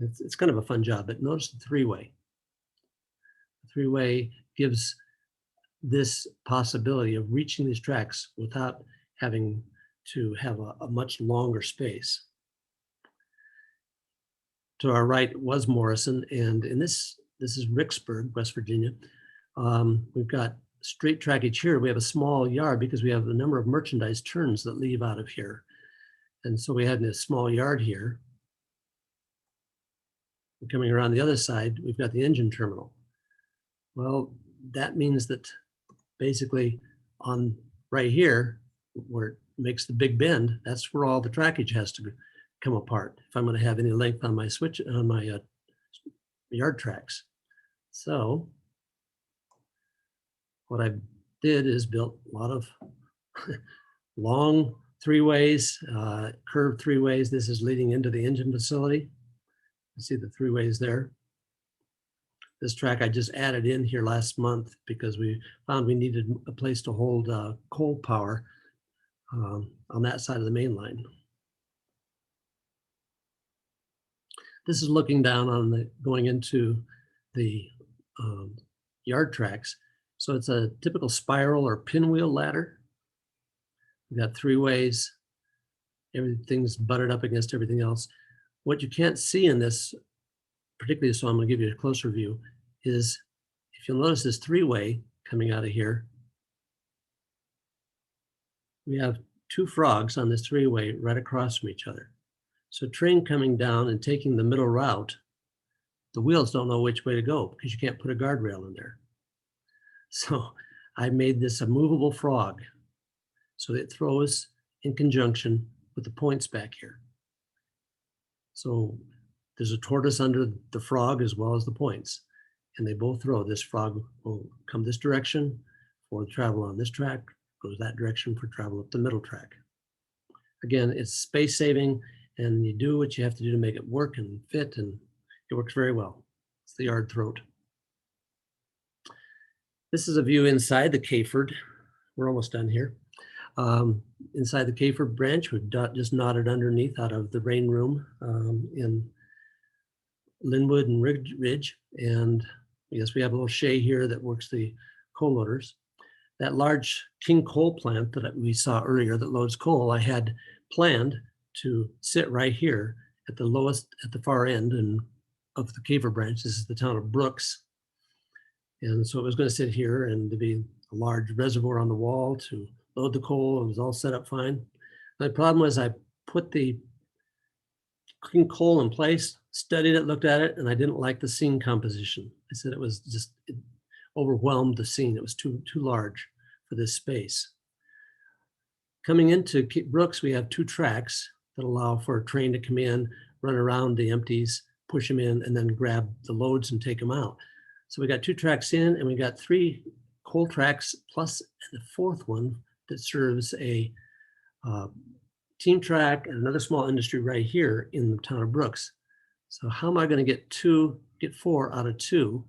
It's kind of a fun job, but notice the three-way. The three-way gives this possibility of reaching these tracks without having to have a much longer space. To our right was Morrison, and in this is Ricksburg, West Virginia. We've got straight trackage here. We have a small yard because we have a number of merchandise turns that leave out of here. And so we had a small yard here. And coming around the other side, we've got the engine terminal. Well, that means that basically on right here, where it makes the big bend, that's where all the trackage has to come apart if I'm going to have any length on my switch, on my yard tracks. So what I did is built a lot of long three-ways, curved three-ways. This is leading into the engine facility. You see the three-ways there. This track I just added in here last month because we found we needed a place to hold coal power on that side of the main line. This is looking down on the going into the yard tracks. So it's a typical spiral or pinwheel ladder. We've got three ways. Everything's butted up against everything else. What you can't see in this, particularly, so I'm going to give you a closer view, is if you'll notice this three-way coming out of here, we have two frogs on this three-way right across from each other. So train coming down and taking the middle route, the wheels don't know which way to go because you can't put a guardrail in there. So I made this a movable frog so it throws in conjunction with the points back here. So there's a tortoise under the frog as well as the points, and they both throw. This frog will come this direction for travel on this track, goes that direction for travel up the middle track. Again, it's space saving, and you do what you have to do to make it work and fit, and it works very well. It's the yard throat. This is a view inside the Caford. We're almost done here. Inside the Caford branch, we've just knotted underneath out of the rain room in Linwood and Ridge. And yes, we have a little shay here that works the coal loaders. That large King coal plant that we saw earlier that loads coal, I had planned to sit right here at the lowest, at the far end and of the Caford branch. This is the town of Brooks. And so it was going to sit here and to be a large reservoir on the wall to load the coal. It was all set up fine. My problem was I put the King coal in place, studied it, looked at it, and I didn't like the scene composition. I said it was just, it overwhelmed the scene. It was too large for this space. Coming into Brooks, we have two tracks that allow for a train to come in, run around the empties, push them in, and then grab the loads and take them out. So we got two tracks in, and we got three coal tracks plus the fourth one that serves a team track and another small industry right here in the town of Brooks. So how am I going to get 4 out of 2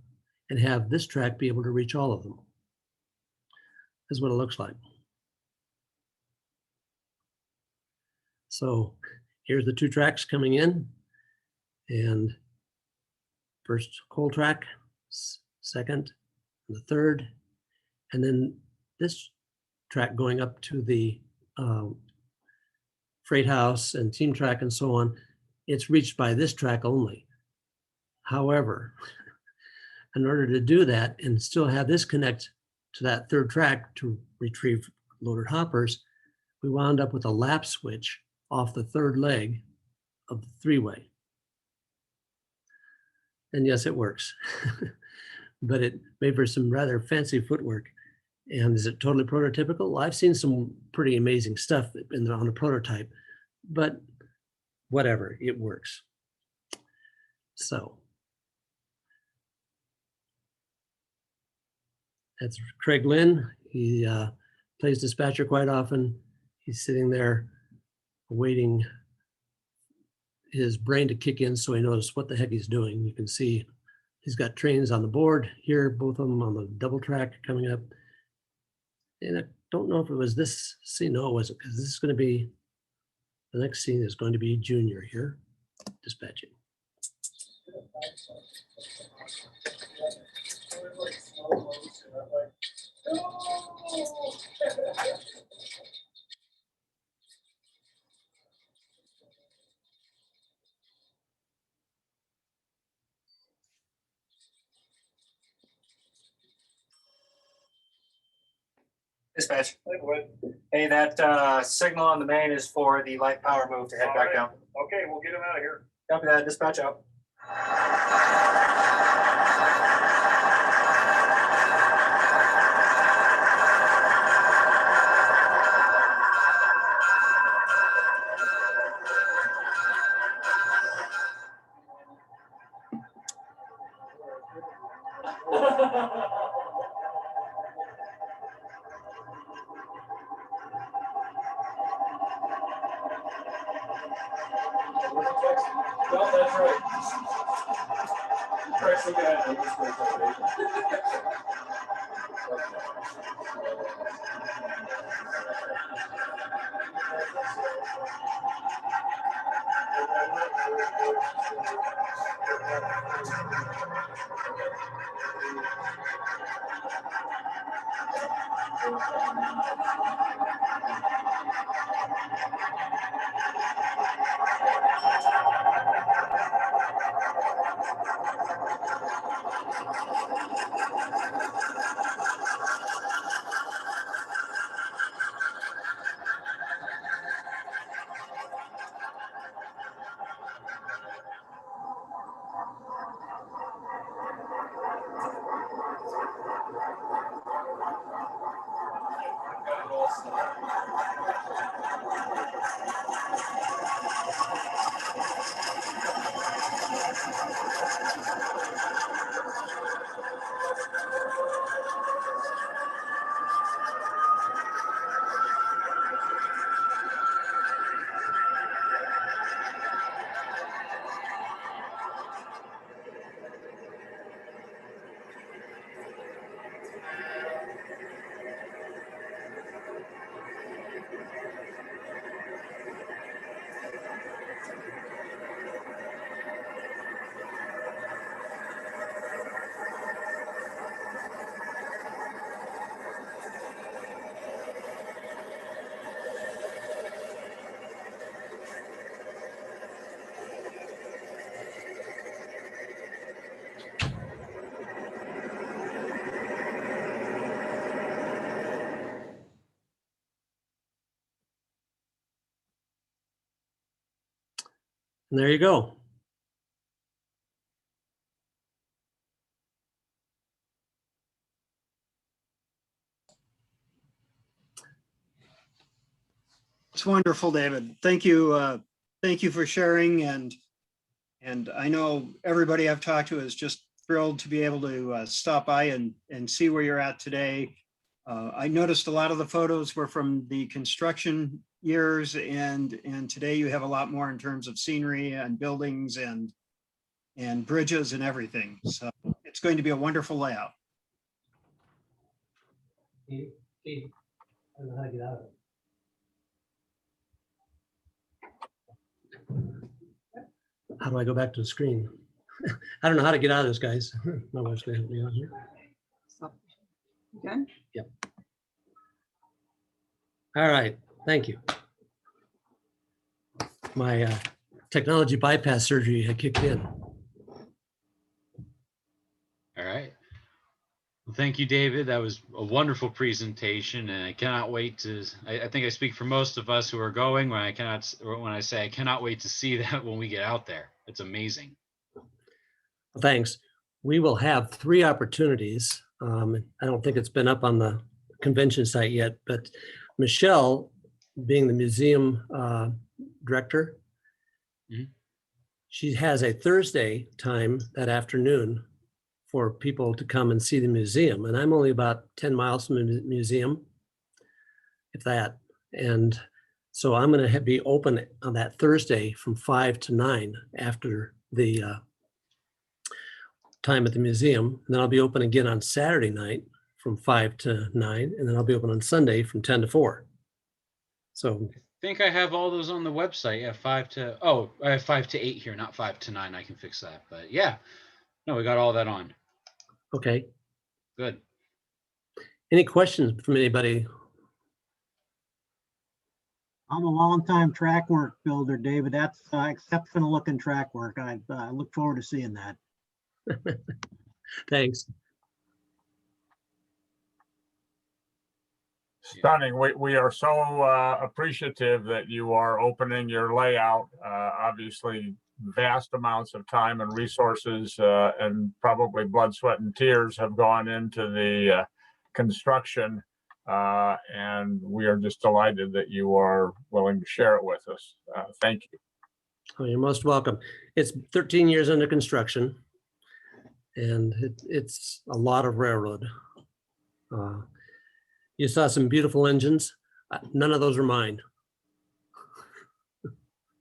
and have this track be able to reach all of them? This is what it looks like. So here's the 2 tracks coming in, and first coal track, second, and the third, and then this track going up to the freight house and team track and so on. It's reached by this track only. However, in order to do that and still have this connect to that third track to retrieve loaded hoppers, we wound up with a lap switch off the third leg of the 3-way. And yes, it works, but it made for some rather fancy footwork. And is it totally prototypical? Well, I've seen some pretty amazing stuff on a prototype, but whatever, it works. So that's Craig Lynn. He plays dispatcher quite often. He's sitting there waiting his brain to kick in so he knows what the heck he's doing. You can see he's got trains on the board here, both of them on the double track coming up. And I don't know if it was this scene. No, it wasn't, because this is going to be, the next scene is going to be Junior here dispatching. Dispatch. Hey, that signal on the main is for the light power move to head back down. Okay, we'll get him out of here. Copy that. Dispatch out. No, that's right. Text the guy on this way. And there you go. It's wonderful, David. Thank you. Thank you for sharing. And I know everybody I've talked to is just thrilled to be able to stop by and see where you're at today. I noticed a lot of the photos were from the construction years, and today you have a lot more in terms of scenery and buildings and bridges and everything. So it's going to be a wonderful layout. I don't know how to get out of it. How do I go back to the screen? I don't know how to get out of this, guys. My wife's gonna help me out here. Good. Yep. All right, thank you. My technology bypass surgery had kicked in. All right. Well, thank you, David. That was a wonderful presentation, and I cannot wait to. I think I speak for most of us who are going when I say I cannot wait to see that when we get out there. It's amazing. Thanks. We will have 3 opportunities. I don't think it's been up on the convention site yet, but Michelle, being the museum director, she has a Thursday time that afternoon for people to come and see the museum. And I'm only about 10 miles from the museum, if that. And so I'm going to be open on that Thursday from 5 to 9 after the time at the museum. And then I'll be open again on Saturday night from 5 to 9. And then I'll be open on Sunday from 10 to 4. So I think I have all those on the website. Yeah, 5 to, oh, I have 5 to 8 here, not 5 to 9. I can fix that. But yeah, no, we got all that on. okay. Good. Any questions from anybody? I'm a long-time track work builder, David. That's exceptional looking track work. I look forward to seeing that. Thanks. Stunning. We are so appreciative that you are opening your layout. Obviously, vast amounts of time and resources and probably blood, sweat, and tears have gone into the construction. And we are just delighted that you are willing to share it with us. Thank you. Oh, you're most welcome. It's 13 years under construction, and it's a lot of railroad. You saw some beautiful engines. None of those are mine.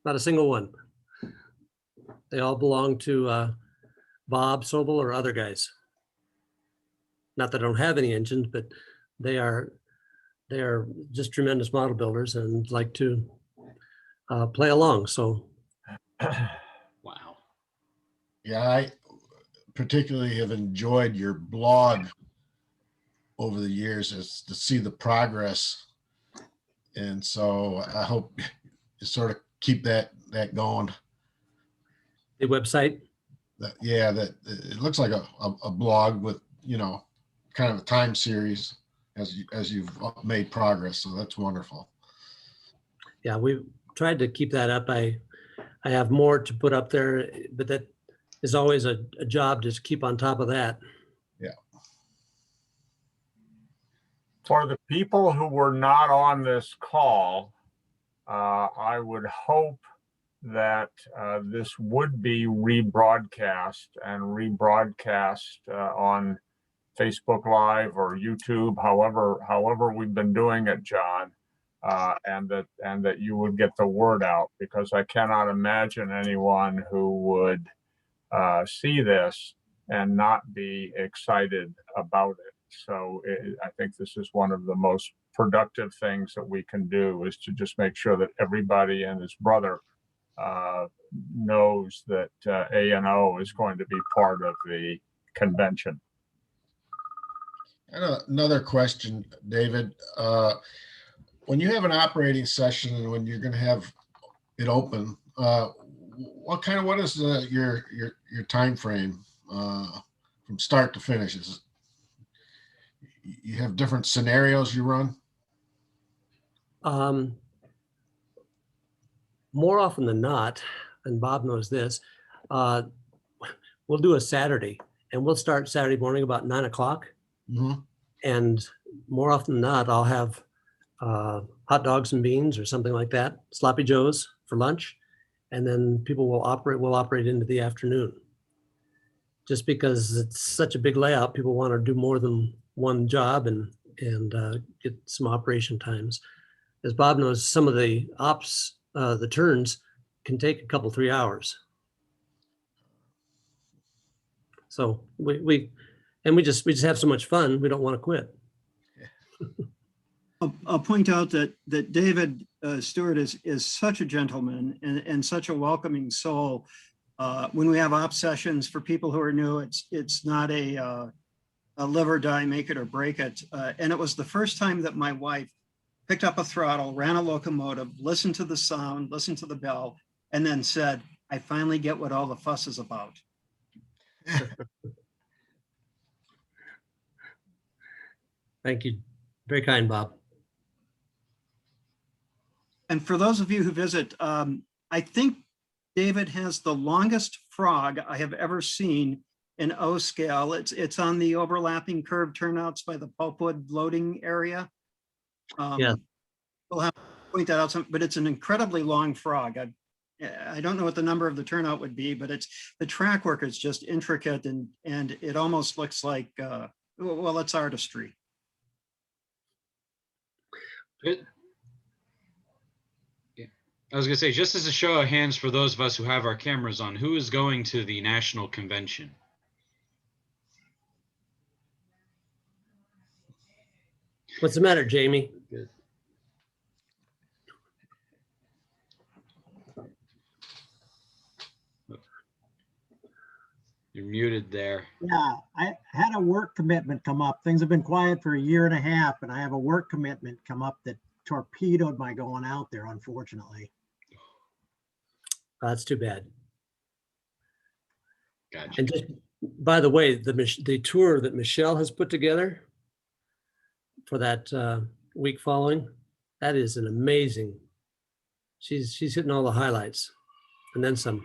Not a single one. They all belong to Bob Sobel or other guys. Not that I don't have any engines, but they are just tremendous model builders and like to play along. So, Wow. Yeah, I particularly have enjoyed your blog over the years as to see the progress. And so I hope you sort of keep that going. the website. Yeah, that it looks like a blog with, kind of a time series as you've made progress. So that's wonderful. Yeah, we've tried to keep that up. I have more to put up there, but that is always a job to keep on top of that. Yeah. For the people who were not on this call, I would hope that this would be rebroadcast on Facebook Live or YouTube, however we've been doing it, John, and that you would get the word out, because I cannot imagine anyone who would see this and not be excited about it. So I think this is one of the most productive things that we can do, is to just make sure that everybody and his brother knows that A&O is going to be part of the convention. And another question, David. When you have an operating session and when you're going to have it open, what is your time frame from start to finish? You have different scenarios you run? More often than not, and Bob knows this, we'll do a Saturday, and we'll start Saturday morning about 9 o'clock. Mm-hmm. And more often than not, I'll have hot dogs and beans or something like that, sloppy joes for lunch, and then we'll operate into the afternoon. Just because it's such a big layout, people want to do more than one job and get some operation times. As Bob knows, some of the the turns can take a couple, 3 hours. So we just have so much fun, we don't want to quit. I'll point out that David Stewart is such a gentleman and such a welcoming soul. When we have op sessions, for people who are new, it's not a live or die, make it or break it. And it was the first time that my wife picked up a throttle, ran a locomotive, listened to the sound, listened to the bell, and then said, I finally get what all the fuss is about. Thank you. Very kind, Bob. And for those of you who visit, I think David has the longest frog I have ever seen in O scale. It's on the overlapping curved turnouts by the pulpwood loading area. Yeah. We'll have to point that out, but it's an incredibly long frog. I don't know what the number of the turnout would be, but the track work is just intricate and it almost looks like, well, it's artistry. Good. Yeah. I was gonna say, just as a show of hands for those of us who have our cameras on, who is going to the national convention? What's the matter, Jamie? Good. You're muted there. Yeah, I had a work commitment come up. Things have been quiet for a year and a half, and I have a work commitment come up that torpedoed my going out there, unfortunately. That's too bad. Gotcha. And just, by the way, the tour that Michelle has put together for that week following, that is an amazing. She's hitting all the highlights, and then some.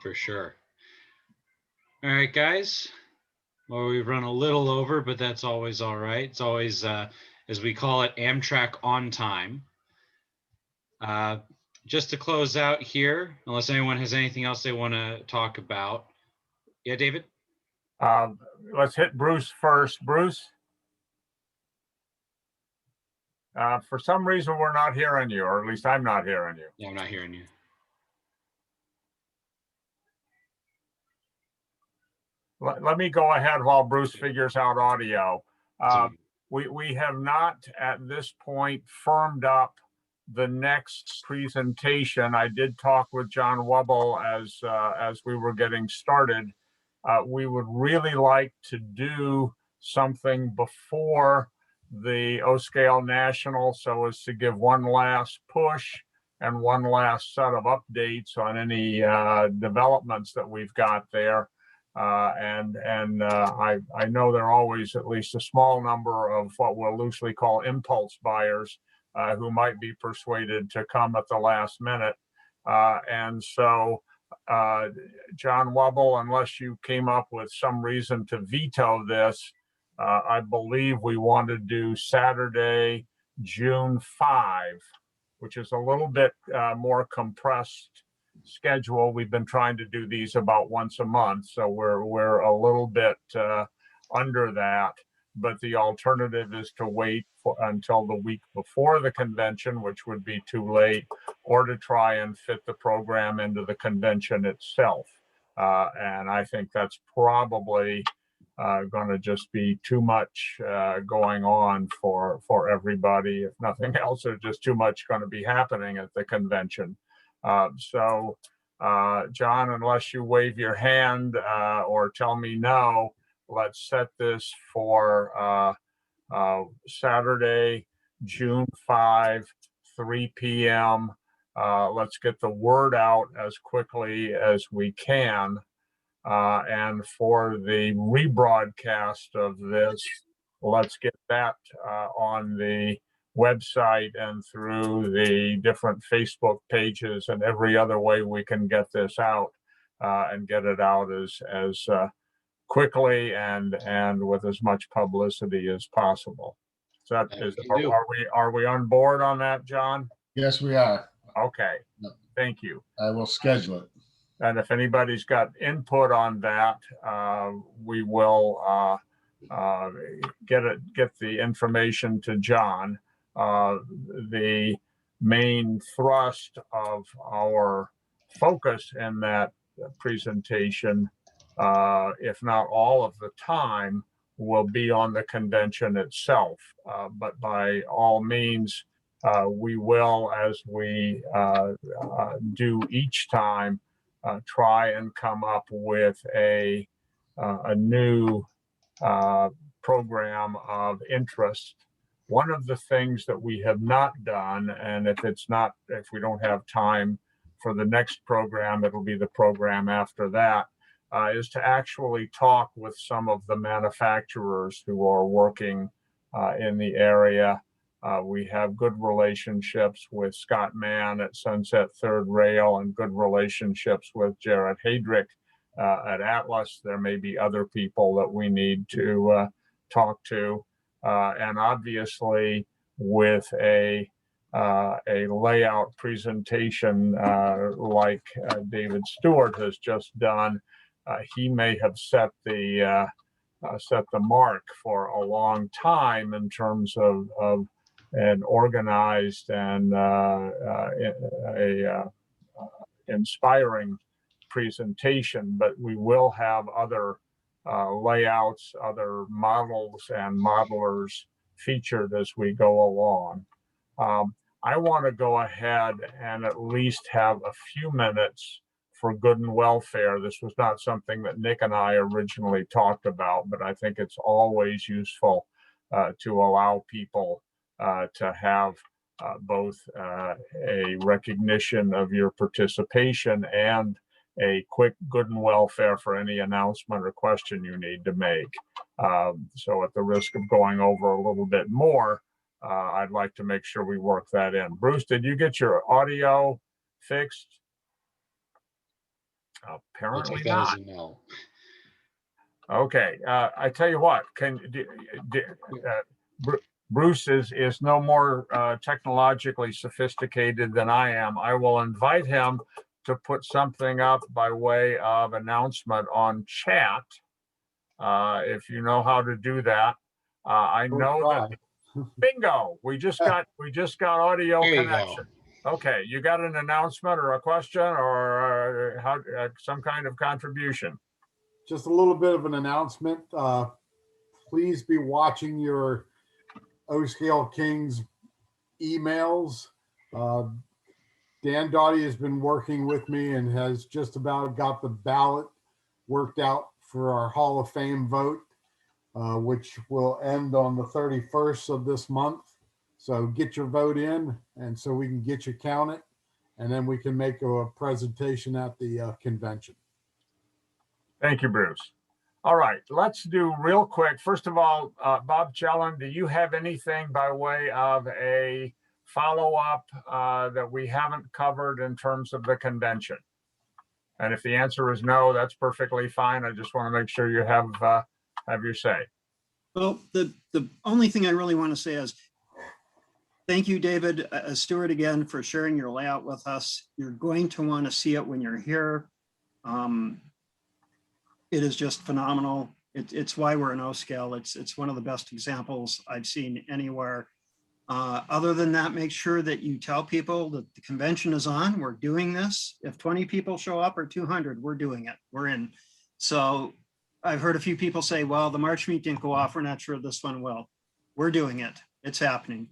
For sure. All right, guys. Well, we've run a little over, but that's always all right. It's always, as we call it, Amtrak on time. Just to close out here, unless anyone has anything else they want to talk about. Yeah, David? Let's hit Bruce first. Bruce? For some reason, we're not hearing you, or at least I'm not hearing you. Yeah, I'm not hearing you. Let me go ahead while Bruce figures out audio. We have not at this point firmed up the next presentation. I did talk with John Wubble as we were getting started. We would really like to do something before the O-Scale National so as to give one last push and one last set of updates on any developments that we've got there. I know there are always at least a small number of what we'll loosely call impulse buyers who might be persuaded to come at the last minute. So, John Wubble, unless you came up with some reason to veto this, I believe we want to do Saturday, June 5, which is a little bit more compressed schedule. We've been trying to do these about once a month, so we're a little bit under that. But the alternative is to wait until the week before the convention, which would be too late, or to try and fit the program into the convention itself. And I think that's probably going to just be too much going on for everybody. If nothing else, there's just too much going to be happening at the convention. John, unless you wave your hand or tell me no, let's set this for Saturday, June 5, 3 p.m. Let's get the word out as quickly as we can. And for the rebroadcast of this, let's get that on the website and through the different Facebook pages and every other way we can get this out and get it out as quickly and with as much publicity as possible. So are we on board on that, John? Yes, we are. Okay, thank you. I will schedule it. And if anybody's got input on that, we will get the information to John. The main thrust of our focus in that presentation, if not all of the time, will be on the convention itself. But by all means, we will, as we do each time, try and come up with a new program of interest. One of the things that we have not done, and if we don't have time for the next program, it'll be the program after that, is to actually talk with some of the manufacturers who are working in the area. We have good relationships with Scott Mann at Sunset Third Rail and good relationships with Jared Heydrich at Atlas. There may be other people that we need to talk to. And obviously with a layout presentation like David Stewart has just done, he may have set the mark for a long time in terms of an organized and inspiring presentation. But we will have other layouts, other models and modelers featured as we go along. I want to go ahead and at least have a few minutes for good and welfare. This was not something that Nick and I originally talked about, but I think it's always useful to allow people to have both a recognition of your participation and a quick good and welfare for any announcement or question you need to make. So at the risk of going over a little bit more, I'd like to make sure we work that in. Bruce, did you get your audio fixed? Apparently not. No. Okay, I tell you what, Bruce is no more technologically sophisticated than I am. I will invite him to put something up by way of announcement on chat, if you know how to do that. I know that. Bingo! We just got audio connection. Okay, you got an announcement or a question or some kind of contribution? Just a little bit of an announcement. Please be watching your O-Scale Kings emails. Dan Doughty has been working with me and has just about got the ballot worked out for our Hall of Fame vote, which will end on the 31st of this month. So get your vote in, and so we can get you counted, and then we can make a presentation at the convention. Thank you, Bruce. All right, let's do real quick. First of all, Bob Chellen, do you have anything by way of a follow-up that we haven't covered in terms of the convention? And if the answer is no, that's perfectly fine. I just want to make sure you have your say. Well, the only thing I really want to say is thank you, David Stewart, again, for sharing your layout with us. You're going to want to see it when you're here. It is just phenomenal. It's why we're an O-Scale. It's one of the best examples I've seen anywhere. Other than that, make sure that you tell people that the convention is on. We're doing this. If 20 people show up or 200, we're doing it. We're in. So I've heard a few people say, well, the March meet didn't go off. We're not sure this one will. We're doing it. It's happening.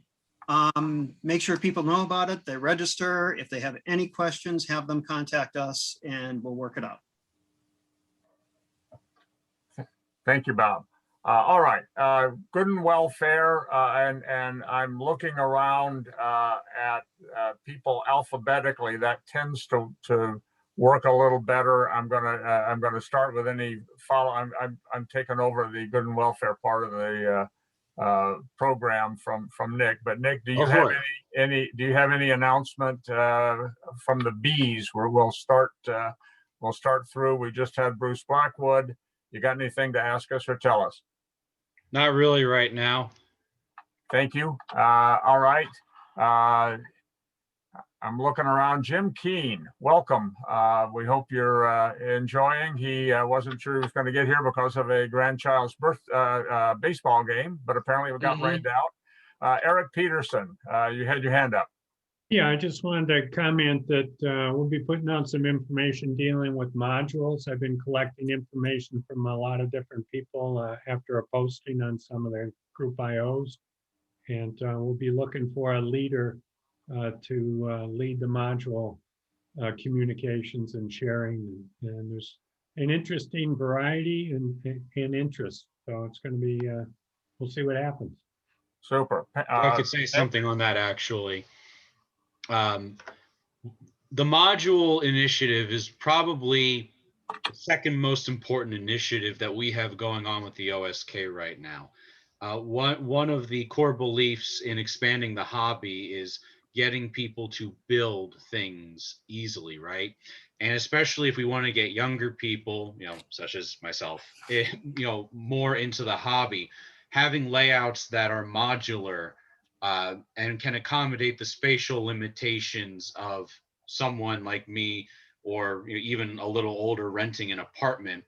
Make sure people know about it. They register. If they have any questions, have them contact us and we'll work it out. Thank you, Bob. All right, good and welfare, and I'm looking around at people alphabetically. That tends to work a little better. I'm gonna start with any follow. I'm taking over the good and welfare part of the program from Nick. But Nick, do you have any announcement from the bees where we'll start through? We just had Bruce Blackwood. You got anything to ask us or tell us? Not really right now. Thank you. All right. I'm looking around. Jim Keene, welcome. We hope you're enjoying. He wasn't sure he was going to get here because of a grandchild's baseball game, but apparently it got rained out. Eric Peterson, you had your hand up. Yeah, I just wanted to comment that we'll be putting out some information dealing with modules. I've been collecting information from a lot of different people after a posting on some of their group IOs. And we'll be looking for a leader to lead the module communications and sharing. And there's an interesting variety and interest. So it's going to be, we'll see what happens. Super. I could say something on that, actually. The module initiative is probably the second most important initiative that we have going on with the OSK right now. One of the core beliefs in expanding the hobby is getting people to build things easily, right? And especially if we want to get younger people, such as myself, more into the hobby, having layouts that are modular and can accommodate the spatial limitations of someone like me, or even a little older renting an apartment.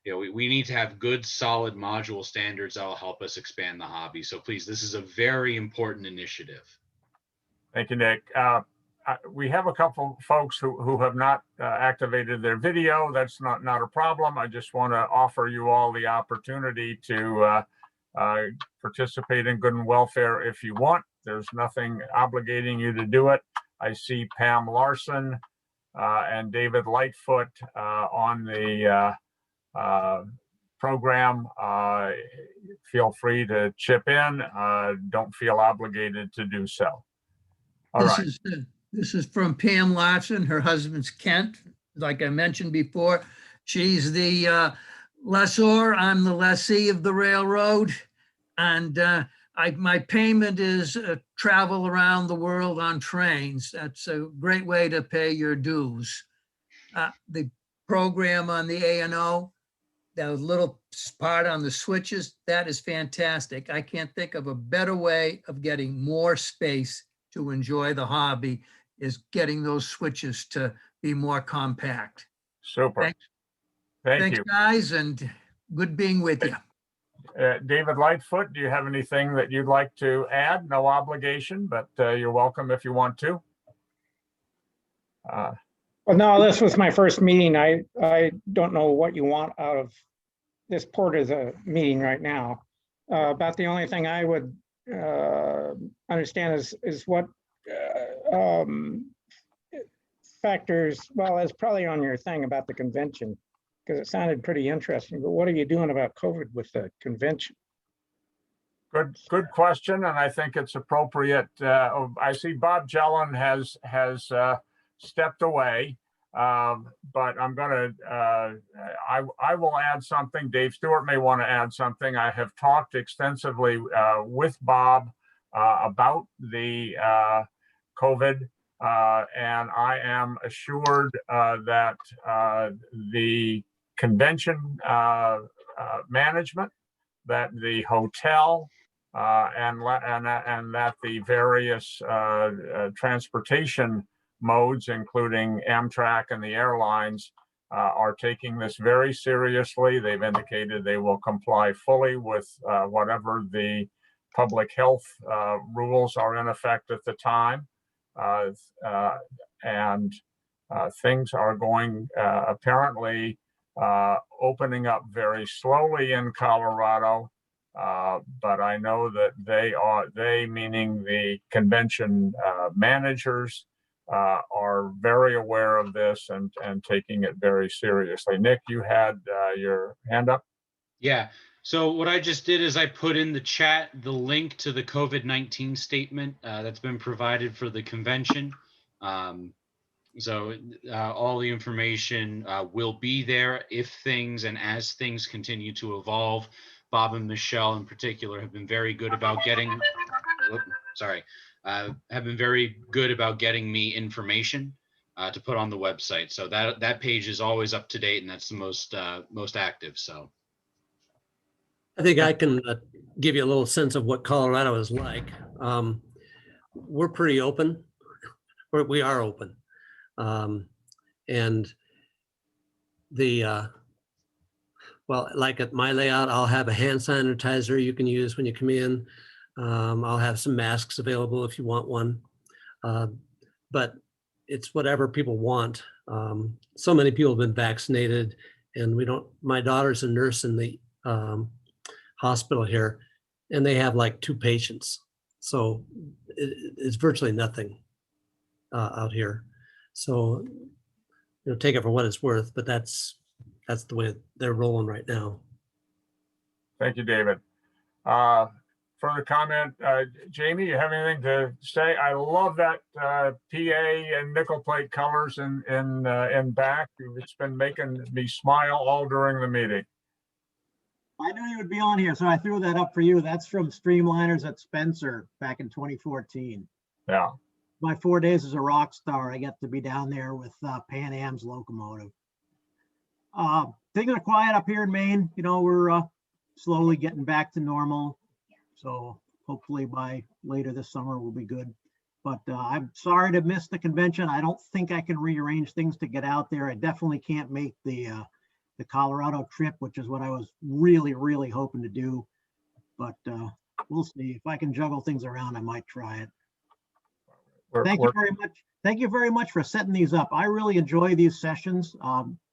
We need to have good, solid module standards that will help us expand the hobby. So please, this is a very important initiative. Thank you, Nick. We have a couple folks who have not activated their video. That's not a problem. I just want to offer you all the opportunity to participate in Good and Welfare if you want. There's nothing obligating you to do it. I see Pam Larson and David Lightfoot on the program. Feel free to chip in. Don't feel obligated to do so. All right. This is from Pam Larson. Her husband's Kent. Like I mentioned before, she's the lessor. I'm the lessee of the railroad. And my payment is travel around the world on trains. That's a great way to pay your dues. The program on the A&O, that little spot on the switches, that is fantastic. I can't think of a better way of getting more space to enjoy the hobby, is getting those switches to be more compact. Super. Thanks, you. guys, and good being with you. David Lightfoot, do you have anything that you'd like to add? No obligation, but you're welcome if you want to. Well, no, this was my first meeting. I don't know what you want out of this part of the meeting right now. About the only thing I would understand is what factors, well, that's probably on your thing about the convention, because it sounded pretty interesting, but what are you doing about COVID with the convention? Good question, and I think it's appropriate. I see Bob Jellin has stepped away, but I'm going to, I will add something. Dave Stewart may want to add something. I have talked extensively with Bob about the COVID, and I am assured that the convention management, that the hotel, and that the various transportation modes, including Amtrak and the airlines, are taking this very seriously. They've indicated they will comply fully with whatever the public health rules are in effect at the time. And things are going apparently opening up very slowly in Colorado. But I know that they meaning the convention managers, are very aware of this and taking it very seriously. Nick, you had your hand up? Yeah. So what I just did is I put in the chat the link to the COVID-19 statement that's been provided for the convention. So all the information will be there if things and as things continue to evolve. Bob and Michelle in particular have been very good about getting, have been very good about getting me information to put on the website. So that page is always up to date, and that's the most active. So I think I can give you a little sense of what Colorado is like. We're pretty open. We are open. And well, like at my layout, I'll have a hand sanitizer you can use when you come in. I'll have some masks available if you want one. But it's whatever people want. So many people have been vaccinated, and my daughter's a nurse in the hospital here, and they have like 2 patients. So it's virtually nothing out here. So, take it for what it's worth, but that's the way they're rolling right now. Thank you, David. Further comment, Jamie, you have anything to say? I love that PA and nickel plate colors in back. It's been making me smile all during the meeting. I knew you would be on here, so I threw that up for you. That's from Streamliners at Spencer back in 2014. Yeah. My 4 days as a rock star, I get to be down there with Pan Am's locomotive. Things are quiet up here in Maine. We're slowly getting back to normal. So hopefully by later this summer we'll be good. But I'm sorry to miss the convention. I don't think I can rearrange things to get out there. I definitely can't make the Colorado trip, which is what I was really, really hoping to do. But we'll see. If I can juggle things around, I might try it. Thank you very much. Thank you very much for setting these up. I really enjoy these sessions.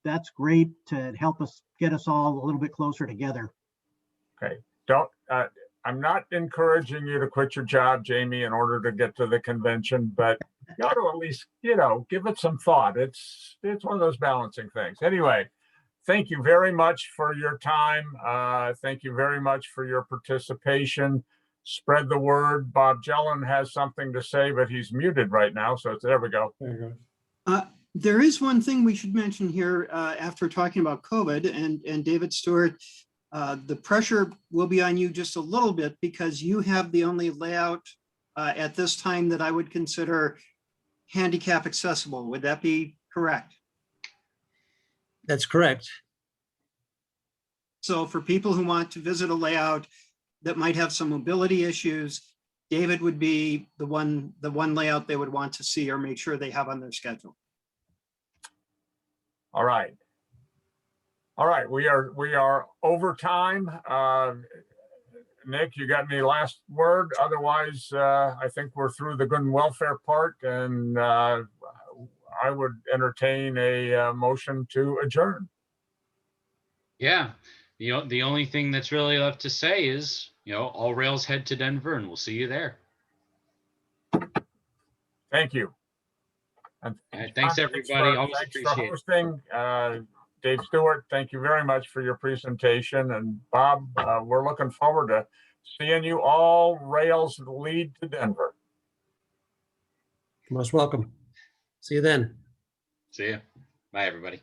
That's great to help us get us all a little bit closer together. Okay. I'm not encouraging you to quit your job, Jamie, in order to get to the convention, but you ought to at least, give it some thought. It's one of those balancing things. Anyway, thank you very much for your time. Thank you very much for your participation. Spread the word. Bob Jellin has something to say, but he's muted right now. So there we go. There you go. There is one thing we should mention here after talking about COVID and David Stewart. The pressure will be on you just a little bit because you have the only layout at this time that I would consider handicap accessible. Would that be correct? That's correct. So for people who want to visit a layout that might have some mobility issues, David would be the one layout they would want to see or make sure they have on their schedule. All right. We are over time. Nick, you got any last word? Otherwise, I think we're through the good and welfare part, and I would entertain a motion to adjourn. Yeah. The only thing that's really left to say is, all rails head to Denver, and we'll see you there. Thank you. And thanks, everybody. Always appreciate it. For hosting. Dave Stewart, thank you very much for your presentation. And Bob, we're looking forward to seeing you all rails lead to Denver. You're most welcome. See you then. See you. Bye, everybody.